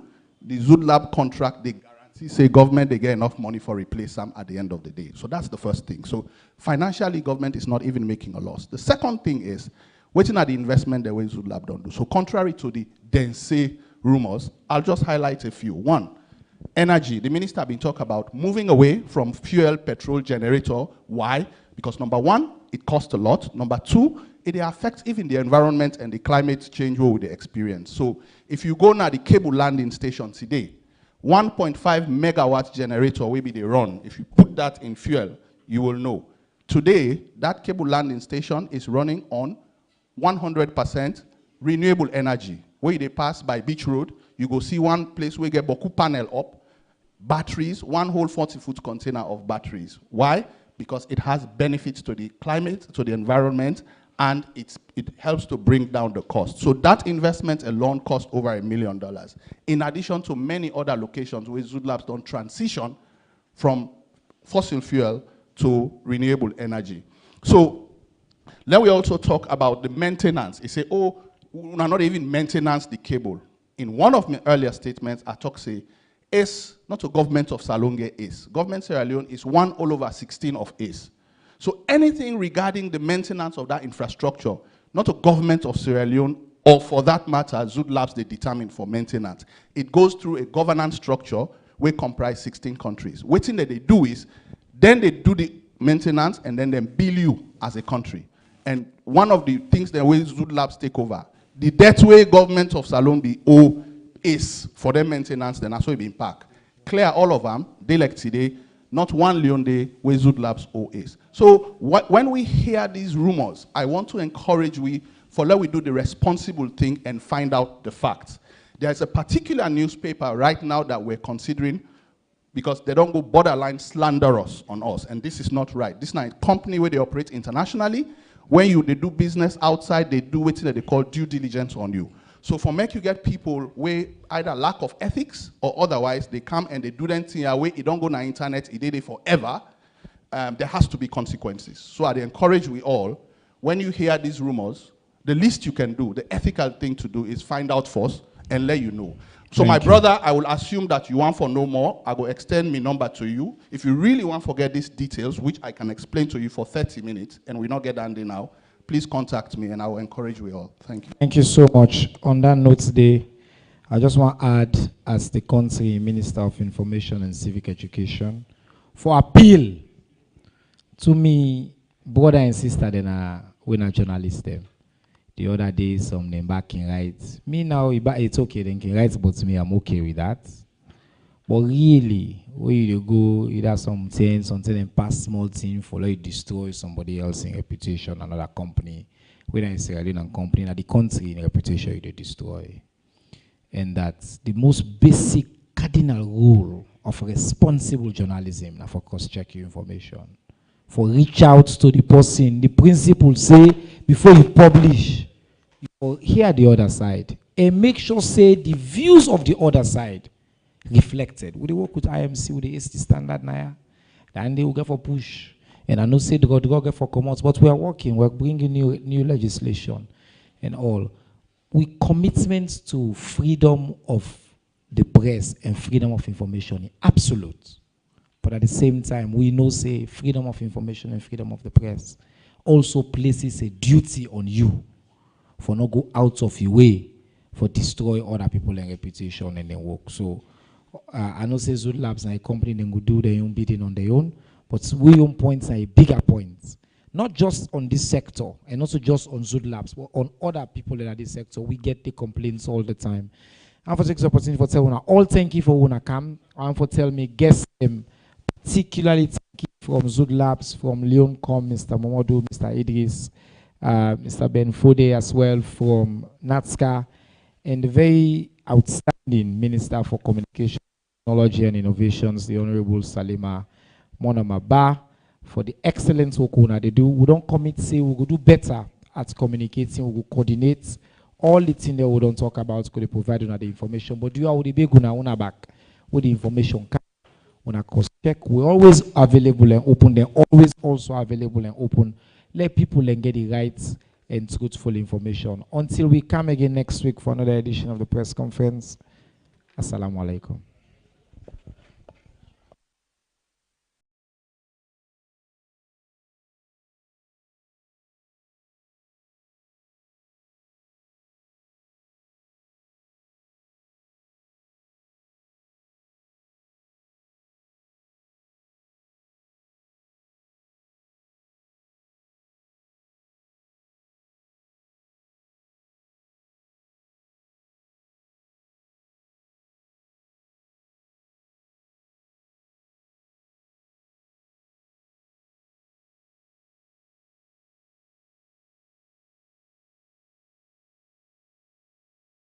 the Zulab contract, they guarantee say government they get enough money for replace them at the end of the day. So that's the first thing. So financially, government is not even making a loss. The second thing is waiting at the investment the way Zulab don't do. So contrary to the dense rumors, I'll just highlight a few. One, energy. The minister been talking about moving away from fuel, petrol, generator. Why? Because number one, it costs a lot. Number two, it affects even the environment and the climate change we experience. So if you go now the cable landing station today, 1.5 megawatt generator will be the run. If you put that in fuel, you will know. Today, that cable landing station is running on 100% renewable energy. Where they pass by Beach Road, you go see one place where get Boku panel up, batteries, one whole 40-foot container of batteries. Why? Because it has benefits to the climate, to the environment, and it helps to bring down the cost. So that investment alone cost over $1 million, in addition to many other locations where Zood don't transition from fossil fuel to renewable energy. So then we also talk about the maintenance. You say, oh, we are not even maintenance the cable. In one of my earlier statements, I talk say, ACE, not a government of Salonge ACE. Government Sierra Leone is 1/16 of ACE. So anything regarding the maintenance of that infrastructure, not a government of Sierra Leone, or for that matter, Zood Labs, they determine for maintenance. It goes through a governance structure which comprise 16 countries. What thing that they do is, then they do the maintenance and then they bill you as a country. And one of the things that way Zood Labs take over, the debt way government of Salone be owe is for their maintenance, then that's why it be impact. Clear all of them, they like today, not 1 Leon day where Zood Labs owe is. So when we hear these rumors, I want to encourage we let we do the responsible thing and find out the facts. There's a particular newspaper right now that we're considering, because they don't go borderline slanderous on us, and this is not right. This is not a company where they operate internationally. When they do business outside, they do what they call due diligence on you. So for make you get people where either lack of ethics or otherwise, they come and they do them thing away, it don't go on the internet, it did it forever, there has to be consequences. So I encourage we all, when you hear these rumors, the least you can do, the ethical thing to do is find out first and let you know. So my brother, I will assume that you want for no more. I will extend my number to you. If you really want to forget these details, which I can explain to you for 30 minutes, and we not get Andy now, please contact me and I will encourage you all. Thank you. Thank you so much. On that note today, I just want to add, as the country Minister of Information and Civic Education, for appeal to me, brother and sister, then when a journalist them. The other day, some them back can write. Me now, it's okay, then can write, but to me, I'm okay with that. But really, where you go, either something and pass small thing for like destroy somebody else's reputation, another company, whether it's Sierra Leone company, or the country in reputation you destroy. And that's the most basic cardinal rule of responsible journalism, now for cross-check your information. For reach out to the person, the principle say, before you publish, you hear the other side, and make sure say the views of the other side reflected. We work with IMC, with the ST standard now, and they will get for push. And I know say the God get for come out, but we are working, we're bringing new legislation and all. We commitment to freedom of the press and freedom of information, absolute. But at the same time, we know say freedom of information and freedom of the press also places a duty on you for not go out of your way for destroy other people and reputation and their work. So I know say Zood Labs and a company then go do their own bidding on their own, but we own points are a bigger point. Not just on this sector and also just on Zood Labs, but on other people that are this sector. We get the complaints all the time. And for this opportunity for telling all thank you for wanna come and for tell me guest them. Particularly thank you from Zood Labs, from Leoncom, Mr. Momodu, Mr. Idris, Mr. Ben Fode as well from NATSCA, and the very outstanding Minister for Communication, Technology and Innovations, the Honorable Salima Monamaba, for the excellent work they do. We don't commit, say we will do better at communicating, we will coordinate all the things that we don't talk about, could they provide the information, but do you have the big una back with the information? When I cross check, we're always available and open. They're always also available and open. Let people and get the right and truthful information. Until we come again next week for another edition of the press conference. Assalamu alaikum.